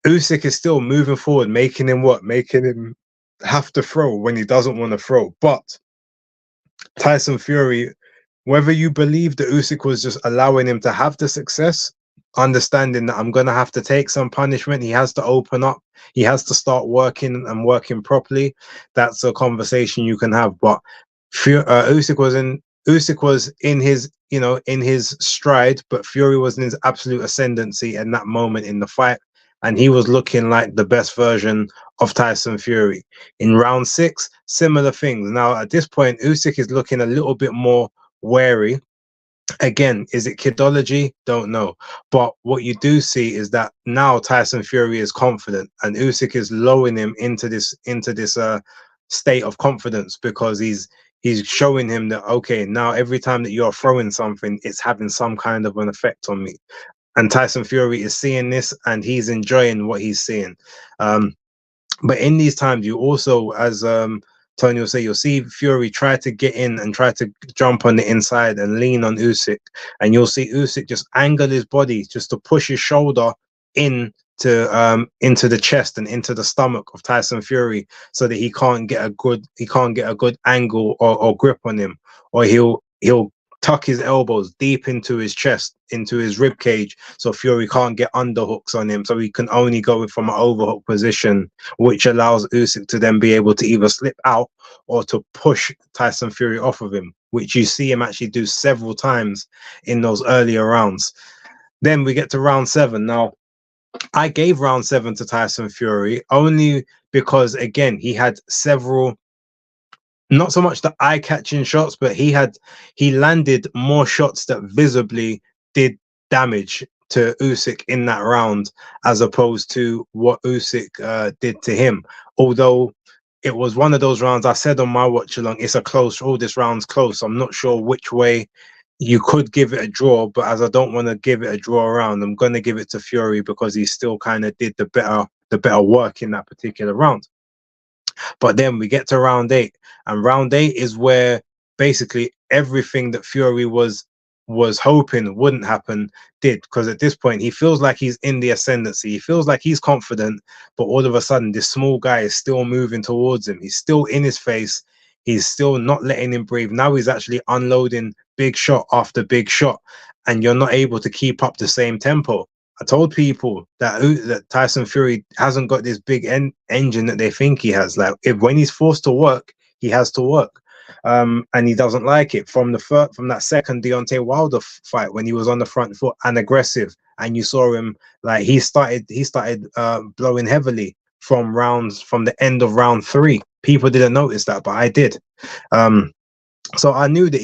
A: Usyk is still moving forward, making him have to throw when he doesn't want to throw. But Tyson Fury, whether you believe that Usyk was just allowing him to have the success, understanding that I'm going to have to take some punishment, he has to open up, he has to start working and working properly. That's a conversation you can have. But Usyk was in his, in his stride, but Fury was in his absolute ascendancy in that moment in the fight, and he was looking like the best version of Tyson Fury. In round 6, similar things. Now at this point, Usyk is looking a little bit more wary. Again, is it kidology? Don't know. But what you do see is that now Tyson Fury is confident, and Usyk is lowering him into this state of confidence, because he's showing him that, okay, now every time that you're throwing something, it's having some kind of an effect on me. And Tyson Fury is seeing this, and he's enjoying what he's seeing. But in these times, you also, as Tony will say, you'll see Fury try to get in and try to jump on the inside and lean on Usyk, and you'll see Usyk just angle his body just to push his shoulder into the chest and into the stomach of Tyson Fury, so that he can't get a good angle or grip on him, or he'll tuck his elbows deep into his chest, into his rib cage, so Fury can't get underhooks on him, so he can only go from an overhook position, which allows Usyk to then be able to either slip out or to push Tyson Fury off of him, which you see him actually do several times in those earlier rounds. Then we get to round 7. Now, I gave round 7 to Tyson Fury only because, again, he had several, not so much the eye-catching shots, but he landed more shots that visibly did damage to Usyk in that round, as opposed to what Usyk did to him. Although it was one of those rounds, I said on my watch along, it's a close, this round's close. I'm not sure which way you could give it a draw, but as I don't want to give it a draw round, I'm going to give it to Fury, because he still kind of did the better work in that particular round. But then we get to round 8, and round 8 is where basically everything that Fury was hoping wouldn't happen did, because at this point he feels like he's in the ascendancy, he feels like he's confident, but all of a sudden this small guy is still moving towards him, he's still in his face, he's still not letting him breathe. Now he's actually unloading big shot after big shot, and you're not able to keep up the same tempo. I told people that Tyson Fury hasn't got this big engine that they think he has. Like, when he's forced to work, he has to work, and he doesn't like it. From that second Deontay Wilder fight, when he was on the front foot and aggressive, and you saw him, like, he started blowing heavily from the end of round 3. People didn't notice that, but I did. So I knew that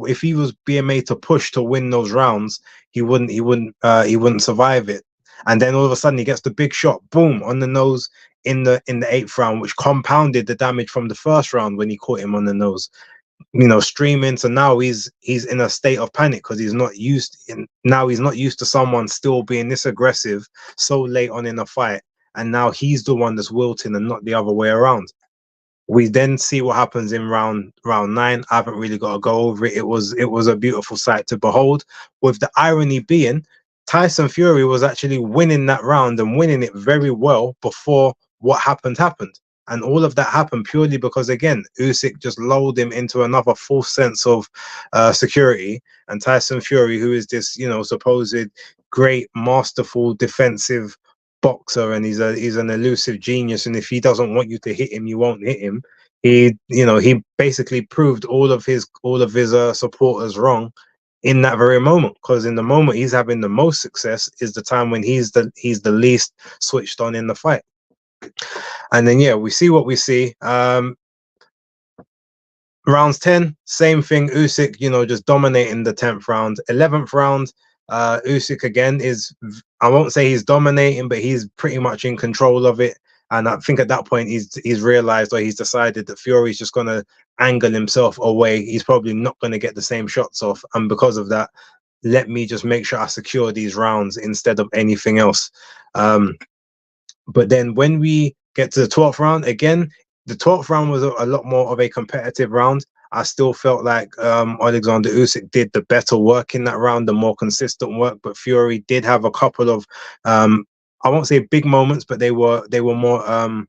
A: if he was being made to push to win those rounds, he wouldn't survive it. And then all of a sudden he gets the big shot, boom, on the nose in the 8th round, which compounded the damage from the first round when he caught him on the nose, streaming. So now he's in a state of panic, because he's not used to someone still being this aggressive so late on in a fight, and now he's the one that's wilting and not the other way around. We then see what happens in round 9. I haven't really got to go over it. It was a beautiful sight to behold, with the irony being Tyson Fury was actually winning that round, and winning it very well, before what happened. And all of that happened purely because, again, Usyk just lulled him into another false sense of security. And Tyson Fury, who is this, supposed great, masterful, defensive boxer, and he's an elusive genius, and if he doesn't want you to hit him, you won't hit him. He basically proved all of his supporters wrong in that very moment, because in the moment he's having the most success is the time when he's the least switched on in the fight. And then yeah, we see what we see. Rounds 10, same thing. Usyk, you know, just dominating the 10th round. 11th round, Usyk again is, I won't say he's dominating, but he's pretty much in control of it. And I think at that point he's realized, or he's decided that Fury's just gonna angle himself away. He's probably not gonna get the same shots off, and because of that, let me just make sure I secure these rounds instead of anything else. But then when we get to the 12th round, again, the 12th round was a lot more of a competitive round. I still felt like Alexander Usyk did the better work in that round, the more consistent work. But Fury did have a couple of, I won't say big moments, but they were more.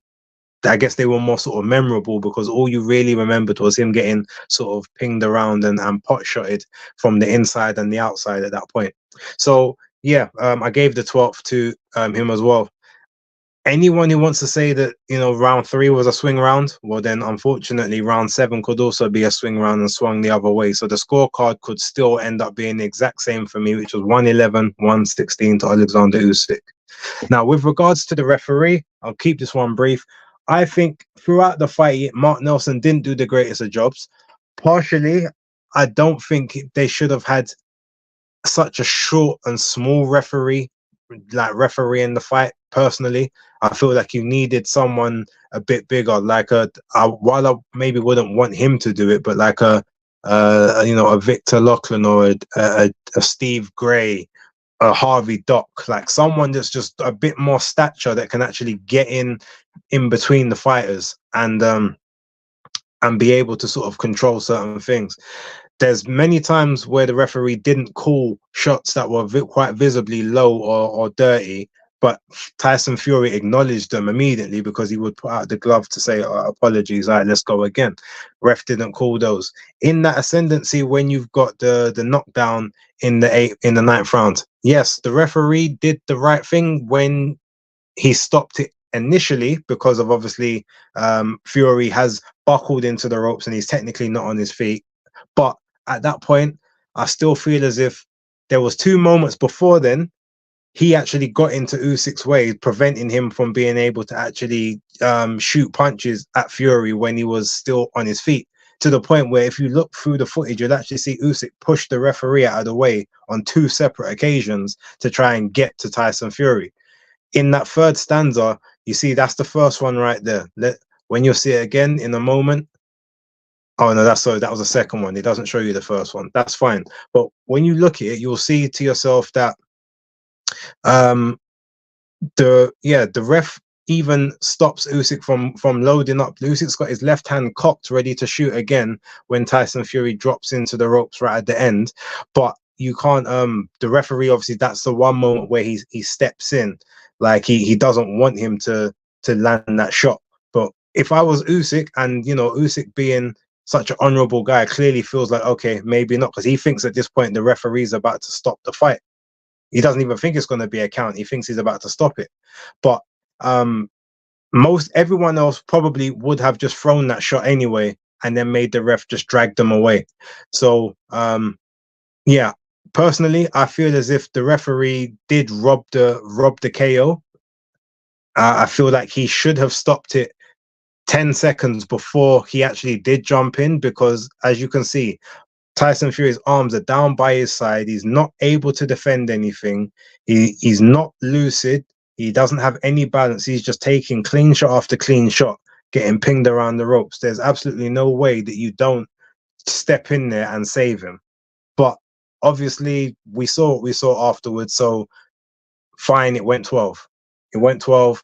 A: I guess they were more sort of memorable, because all you really remembered was him getting sort of pinged around and pot shotted from the inside and the outside at that point. So yeah, I gave the 12th to him as well. Anyone who wants to say that, you know, round 3 was a swing round, well then unfortunately round 7 could also be a swing round and swung the other way. So the scorecard could still end up being the exact same for me, which was 111, 116 to Alexander Usyk. Now, with regards to the referee, I'll keep this one brief. I think throughout the fight, Mark Nelson didn't do the greatest of jobs. Partially, I don't think they should have had such a short and small referee, like refereeing the fight. Personally, I feel like you needed someone a bit bigger, like while I maybe wouldn't want him to do it, but like you know, a Victor Lachlan or a Steve Gray, a Harvey Dock, like someone that's just a bit more stature that can actually get in between the fighters and be able to sort of control certain things. There's many times where the referee didn't call shots that were quite visibly low or dirty, but Tyson Fury acknowledged them immediately because he would put out the glove to say, apologies, all right, let's go again. Ref didn't call those. In that ascendancy, when you've got the knockdown in the 9th round, yes, the referee did the right thing when he stopped it initially, because of obviously Fury has buckled into the ropes and he's technically not on his feet. But at that point, I still feel as if there was 2 moments before then he actually got into Usyk's way, preventing him from being able to actually shoot punches at Fury when he was still on his feet, to the point where if you look through the footage, you'll actually see Usyk push the referee out of the way on 2 separate occasions to try and get to Tyson Fury. In that 3rd stanza, you see that's the first one right there. When you'll see it again in a moment, oh no, that was the 2nd one. It doesn't show you the 1st one. That's fine. But when you look at it, you'll see to yourself that the ref even stops Usyk from loading up. Usyk's got his left hand cocked, ready to shoot again when Tyson Fury drops into the ropes right at the end. But you can't. The referee, obviously, that's the one moment where he steps in, like he doesn't want him to land that shot. But if I was Usyk, and you know, Usyk being such an honourable guy, clearly feels like, okay, maybe not, because he thinks at this point the referee's about to stop the fight. He doesn't even think it's going to be a count. He thinks he's about to stop it. But everyone else probably would have just thrown that shot anyway, and then made the ref just drag them away. So yeah, personally, I feel as if the referee did rob the KO. I feel like he should have stopped it 10 seconds before he actually did jump in, because as you can see, Tyson Fury's arms are down by his side. He's not able to defend anything. He's not lucid. He doesn't have any balance. He's just taking clean shot after clean shot, getting pinged around the ropes. There's absolutely no way that you don't step in there and save him. But obviously, we saw what we saw afterwards. So fine, it went 12. It went 12.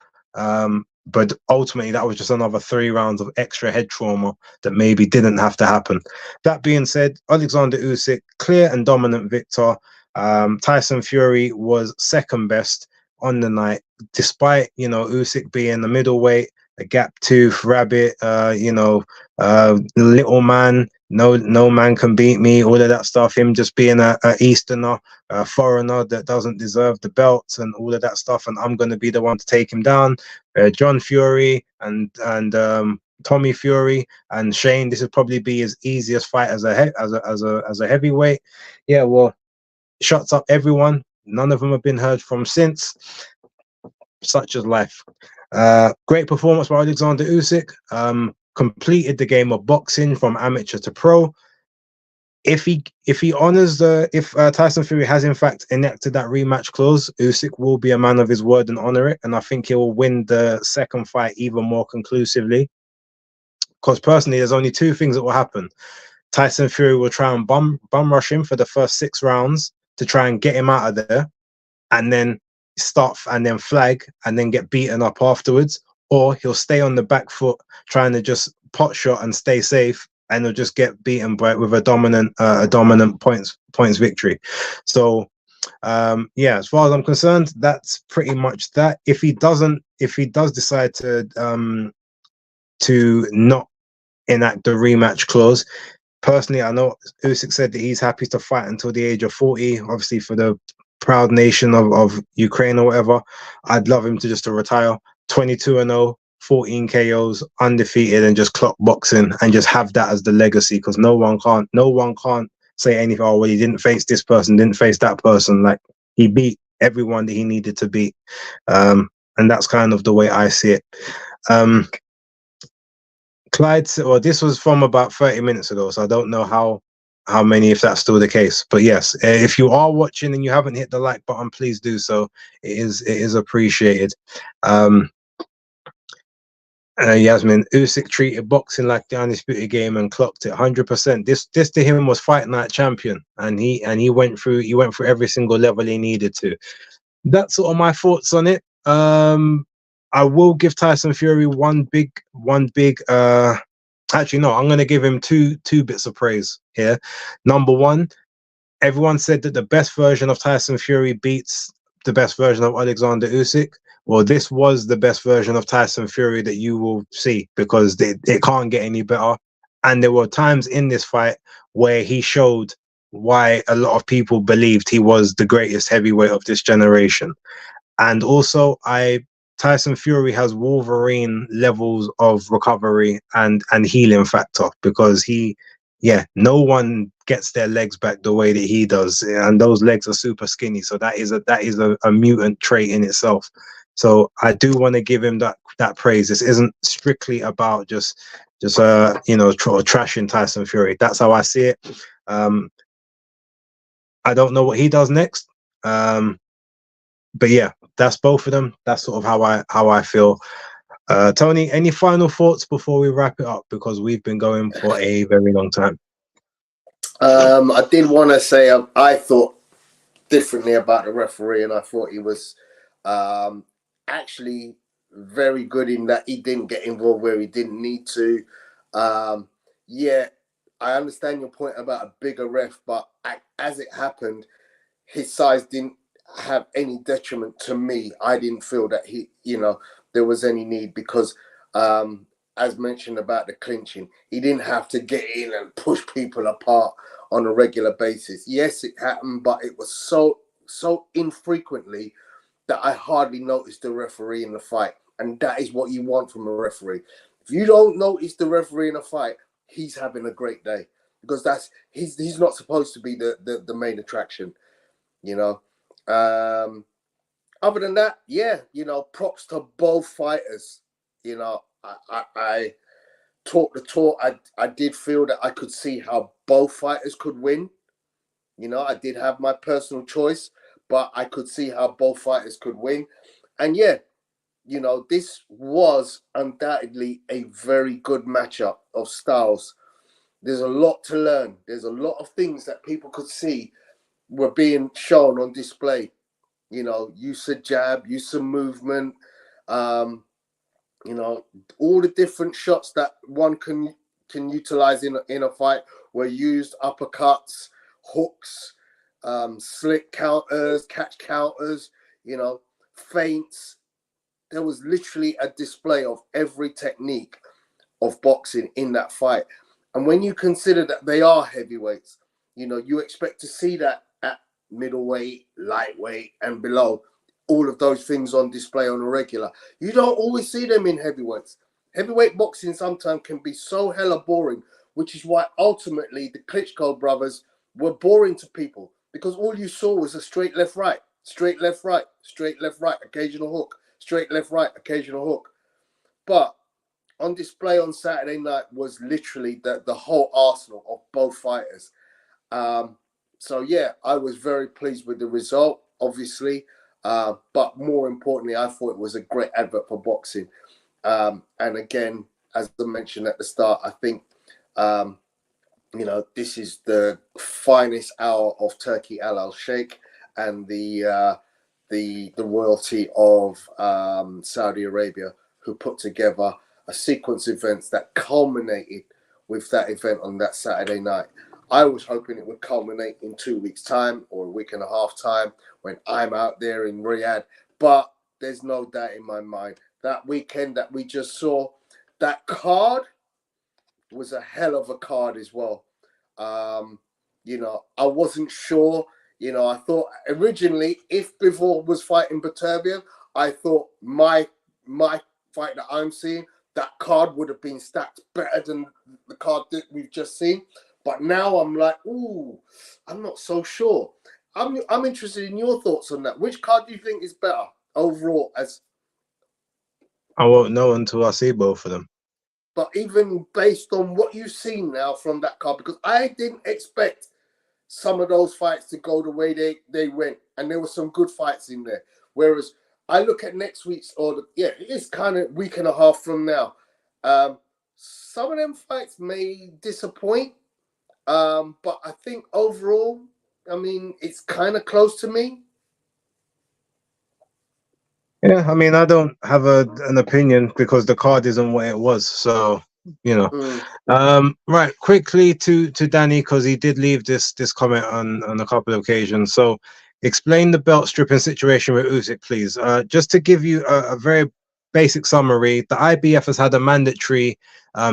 A: But ultimately, that was just another 3 rounds of extra head trauma that maybe didn't have to happen. That being said, Alexander Usyk, clear and dominant victor. Tyson Fury was 2nd best on the night, despite, you know, Usyk being the middleweight, a gap tooth rabbit, you know, little man, no man can beat me, all of that stuff. Him just being a Easterner, a foreigner that doesn't deserve the belts and all of that stuff, and I'm going to be the one to take him down. John Fury and Tommy Fury and Shane, this would probably be his easiest fight as a heavyweight. Yeah, well, shuts up everyone. None of them have been heard from since. Such is life. Great performance by Alexander Usyk. Completed the game of boxing from amateur to pro. If he honors if Tyson Fury has in fact enacted that rematch clause, Usyk will be a man of his word and honor it, and I think he will win the second fight even more conclusively. Because personally, there's only two things that will happen. Tyson Fury will try and bum rush him for the first 6 rounds to try and get him out of there, and then start and then flag and then get beaten up afterwards, or he'll stay on the back foot trying to just pot shot and stay safe, and he'll just get beaten with a dominant points victory. So yeah, as far as I'm concerned, that's pretty much that. If he does decide to not enact the rematch clause, personally, I know Usyk said that he's happy to fight until the age of 40, obviously for the proud nation of Ukraine or whatever. I'd love him to just to retire 22-0, 14 KOs, undefeated, and just clock boxing and just have that as the legacy, because no one can't say anything. Oh, well, he didn't face this person, didn't face that person. Like, he beat everyone that he needed to beat. And that's kind of the way I see it. Clyde, well, this was from about 30 minutes ago, so I don't know how many, if that's still the case. But yes, if you are watching and you haven't hit the like button, please do so. It is appreciated. Yasmin, Usyk treated boxing like the undisputed game and clocked it 100%. This to him was fight night champion, and he went through every single level he needed to. That's sort of my thoughts on it. I will give Tyson Fury one big actually no, I'm going to give him two bits of praise here. Number one, everyone said that the best version of Tyson Fury beats the best version of Alexander Usyk. Well, this was the best version of Tyson Fury that you will see, because it can't get any better. And there were times in this fight where he showed why a lot of people believed he was the greatest heavyweight of this generation. And also, Tyson Fury has Wolverine levels of recovery and healing factor, because no one gets their legs back the way that he does, and those legs are super skinny. So that is a mutant trait in itself. So I do want to give him that praise. This isn't strictly about just trashing Tyson Fury. That's how I see it. I don't know what he does next. But yeah, that's both of them. That's sort of how I feel. Tony, any final thoughts before we wrap it up? Because we've been going for a very long time.
B: I did want to say I thought differently about the referee, and I thought he was actually very good in that he didn't get involved where he didn't need to. Yeah, I understand your point about a bigger ref, but as it happened, his size didn't have any detriment to me. I didn't feel that there was any need, because as mentioned about the clinching, he didn't have to get in and push people apart on a regular basis. Yes, it happened, but it was so infrequently that I hardly noticed the referee in the fight. And that is what you want from a referee. If you don't notice the referee in a fight, he's having a great day, because he's not supposed to be the main attraction, Other than that, yeah, props to both fighters. I talk the talk. I did feel that I could see how both fighters could win. I did have my personal choice, but I could see how both fighters could win. And yeah, this was undoubtedly a very good matchup of styles. There's a lot to learn. There's a lot of things that people could see were being shown on display. Use of jab, use of movement, all the different shots that one can utilize in a fight were used: uppercuts, hooks, slick counters, catch counters, feints. There was literally a display of every technique of boxing in that fight. And when you consider that they are heavyweights, you expect to see that at middleweight, lightweight, and below, all of those things on display on a regular. You don't always see them in heavyweights. Heavyweight boxing sometimes can be so hella boring, which is why ultimately the Klitschko brothers were boring to people, because all you saw was a straight left right, straight left right, straight left right, occasional hook, straight, left, right, occasional hook. But on display on Saturday night was literally the whole arsenal of both fighters. So yeah, I was very pleased with the result, obviously. But more importantly, I thought it was a great advert for boxing. And again, as I mentioned at the start, I think this is the finest hour of Turkey Al Sheikh and the royalty of Saudi Arabia, who put together a sequence of events that culminated with that event on that Saturday night. I was hoping it would culminate in 2 weeks' time or a week and a half time when I'm out there in Riyadh. But there's no doubt in my mind that weekend that we just saw, that card was a hell of a card as well. I wasn't sure. I thought originally if Bivol was fighting Beterbiev, I thought my fight that I'm seeing, that card would have been stacked better than the card that we've just seen. But now I'm like, ooh, I'm not so sure. I'm interested in your thoughts on that. Which card do you think is better overall?
A: I won't know until I see both of them.
B: But even based on what you've seen now from that card, because I didn't expect some of those fights to go the way they went, and there were some good fights in there. Whereas I look at next week's, it is kind of week and a half from now. Some of them fights may disappoint, but I think overall, I mean, it's kind of close to me.
A: Yeah, I mean, I don't have an opinion because the card isn't what it was. So, right, quickly to Danny, because he did leave this comment on a couple of occasions. So explain the belt stripping situation with Usyk, please. Just to give you a very basic summary, the IBF has had a mandatory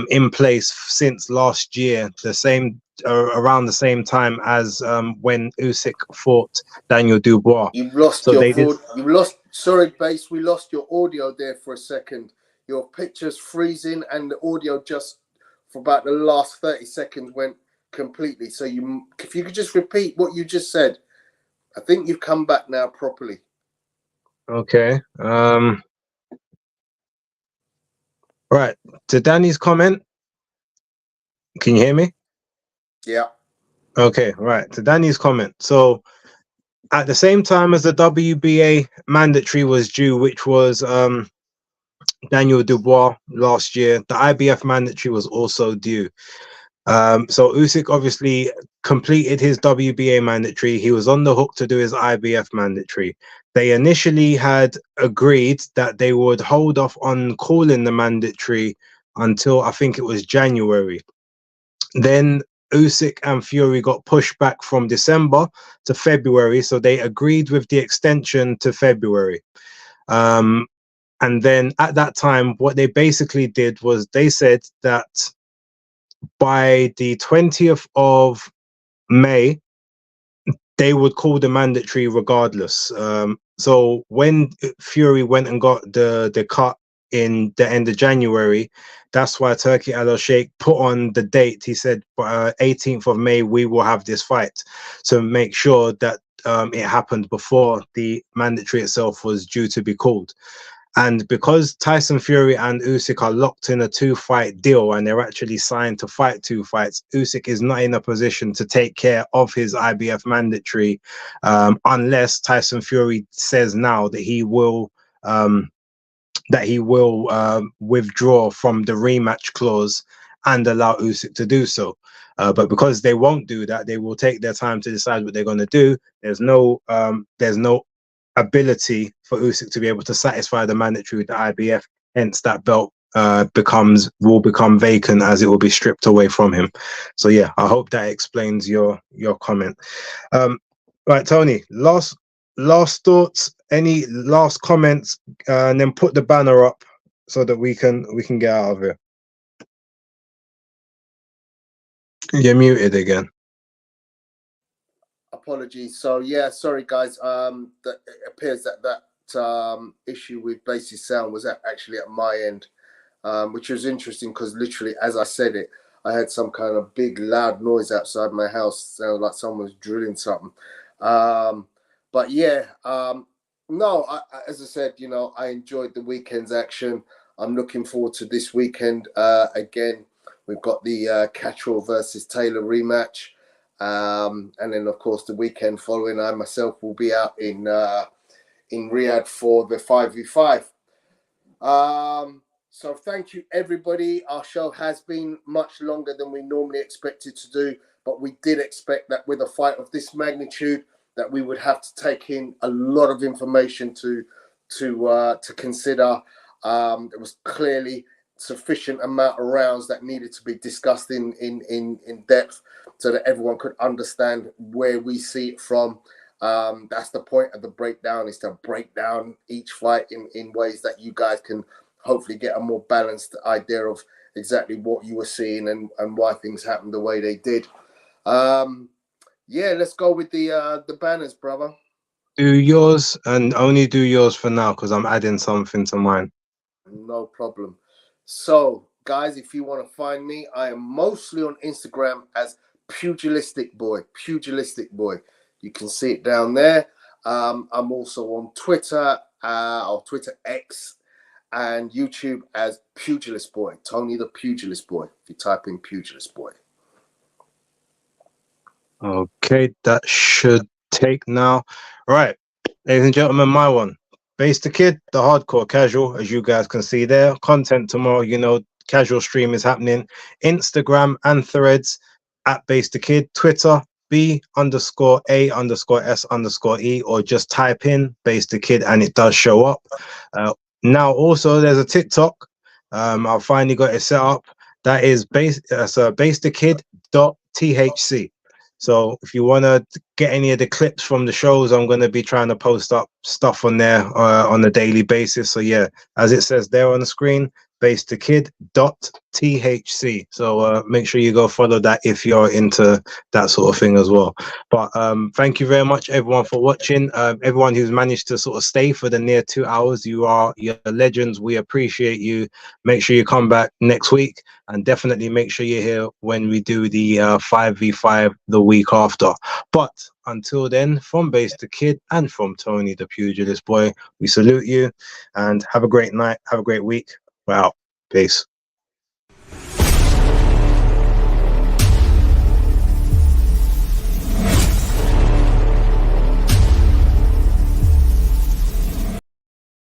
A: in place since last year, around the same time as when Usyk fought Daniel Dubois.
B: You've lost sorry, Base, we lost your audio there for a second. Your picture's freezing and the audio just for about the last 30 seconds went completely. So if you could just repeat what you just said. I think you've come back now properly.
A: Okay. Right. To Danny's comment. Can you hear me?
B: Yeah.
A: Okay, right. To Danny's comment. So at the same time as the WBA mandatory was due, which was Daniel Dubois last year, the IBF mandatory was also due. So Usyk obviously completed his WBA mandatory. He was on the hook to do his IBF mandatory. They initially had agreed that they would hold off on calling the mandatory until I think it was January. Then Usyk and Fury got pushed back from December to February, so they agreed with the extension to February. And then at that time, what they basically did was they said that by the 20th of May, they would call the mandatory regardless. So when Fury went and got the cut in the end of January, that's why Turkey Al Sheikh put on the date. He said 18th of May, we will have this fight to make sure that it happened before the mandatory itself was due to be called. And because Tyson Fury and Usyk are locked in a 2-fight deal and they're actually signed to fight 2 fights, Usyk is not in a position to take care of his IBF mandatory unless Tyson Fury says now that he will withdraw from the rematch clause and allow Usyk to do so. But because they won't do that, they will take their time to decide what they're going to do. There's no ability for Usyk to be able to satisfy the mandatory with the IBF. Hence, that belt will become vacant as it will be stripped away from him. So yeah, I hope that explains your comment. Right, Tony. Last thoughts. Any last comments? And then put the banner up so that we can get out of here. You're muted again.
B: Apologies. So yeah, sorry guys. That it appears that issue with Base's sound was actually at my end, which was interesting because literally as I said it, I had some kind of big loud noise outside my house. Sounded like someone was drilling something. But yeah, No, as I said, you know, I enjoyed the weekend's action. I'm looking forward to this weekend. Again, we've got the Catterall versus Taylor rematch. And then, of course, the weekend following, I myself will be out in Riyadh for the 5v5. So thank you, everybody. Our show has been much longer than we normally expected to do, but we did expect that with a fight of this magnitude, that we would have to take in a lot of information to consider. There was clearly sufficient amount of rounds that needed to be discussed in depth so that everyone could understand where we see it from. That's the point of the breakdown, is to break down each fight in ways that you guys can hopefully get a more balanced idea of exactly what you were seeing and why things happened the way they did. Yeah, let's go with the banners, brother.
A: Do yours, and only do yours for now, because I'm adding something to mine.
B: No problem. So, guys, if you want to find me, I am mostly on Instagram as Pugilistboy. Pugilistboy. You can see it down there. I'm also on Twitter, or Twitter X, and YouTube as Pugilistboy. Tony the Pugilistboy. If you type in Pugilistboy.
A: Okay, that should take now. Right, ladies and gentlemen, my one. BaseDaKID, the hardcore casual, as you guys can see there. Content tomorrow, you know, casual stream is happening. Instagram and Threads at BaseDaKID. Twitter, B_A_S_E, or just type in BaseDaKID and it does show up. Now, also, there's a TikTok. I've finally got it set up. That is BaseDaKID.thc. So if you want to get any of the clips from the shows, I'm going to be trying to post up stuff on there on a daily basis. So yeah, as it says there on the screen, BaseDaKID.thc. So make sure you go follow that if you're into that sort of thing as well. But thank you very much, everyone, for watching. Everyone who's managed to sort of stay for the near 2 hours, you're legends. We appreciate you. Make sure you come back next week, and definitely make sure you're here when we do the 5v5 the week after. But until then, from BaseDaKID and from Tony the Pugilist Boy, we salute you and have a great night. Have a great week. We're out. Peace.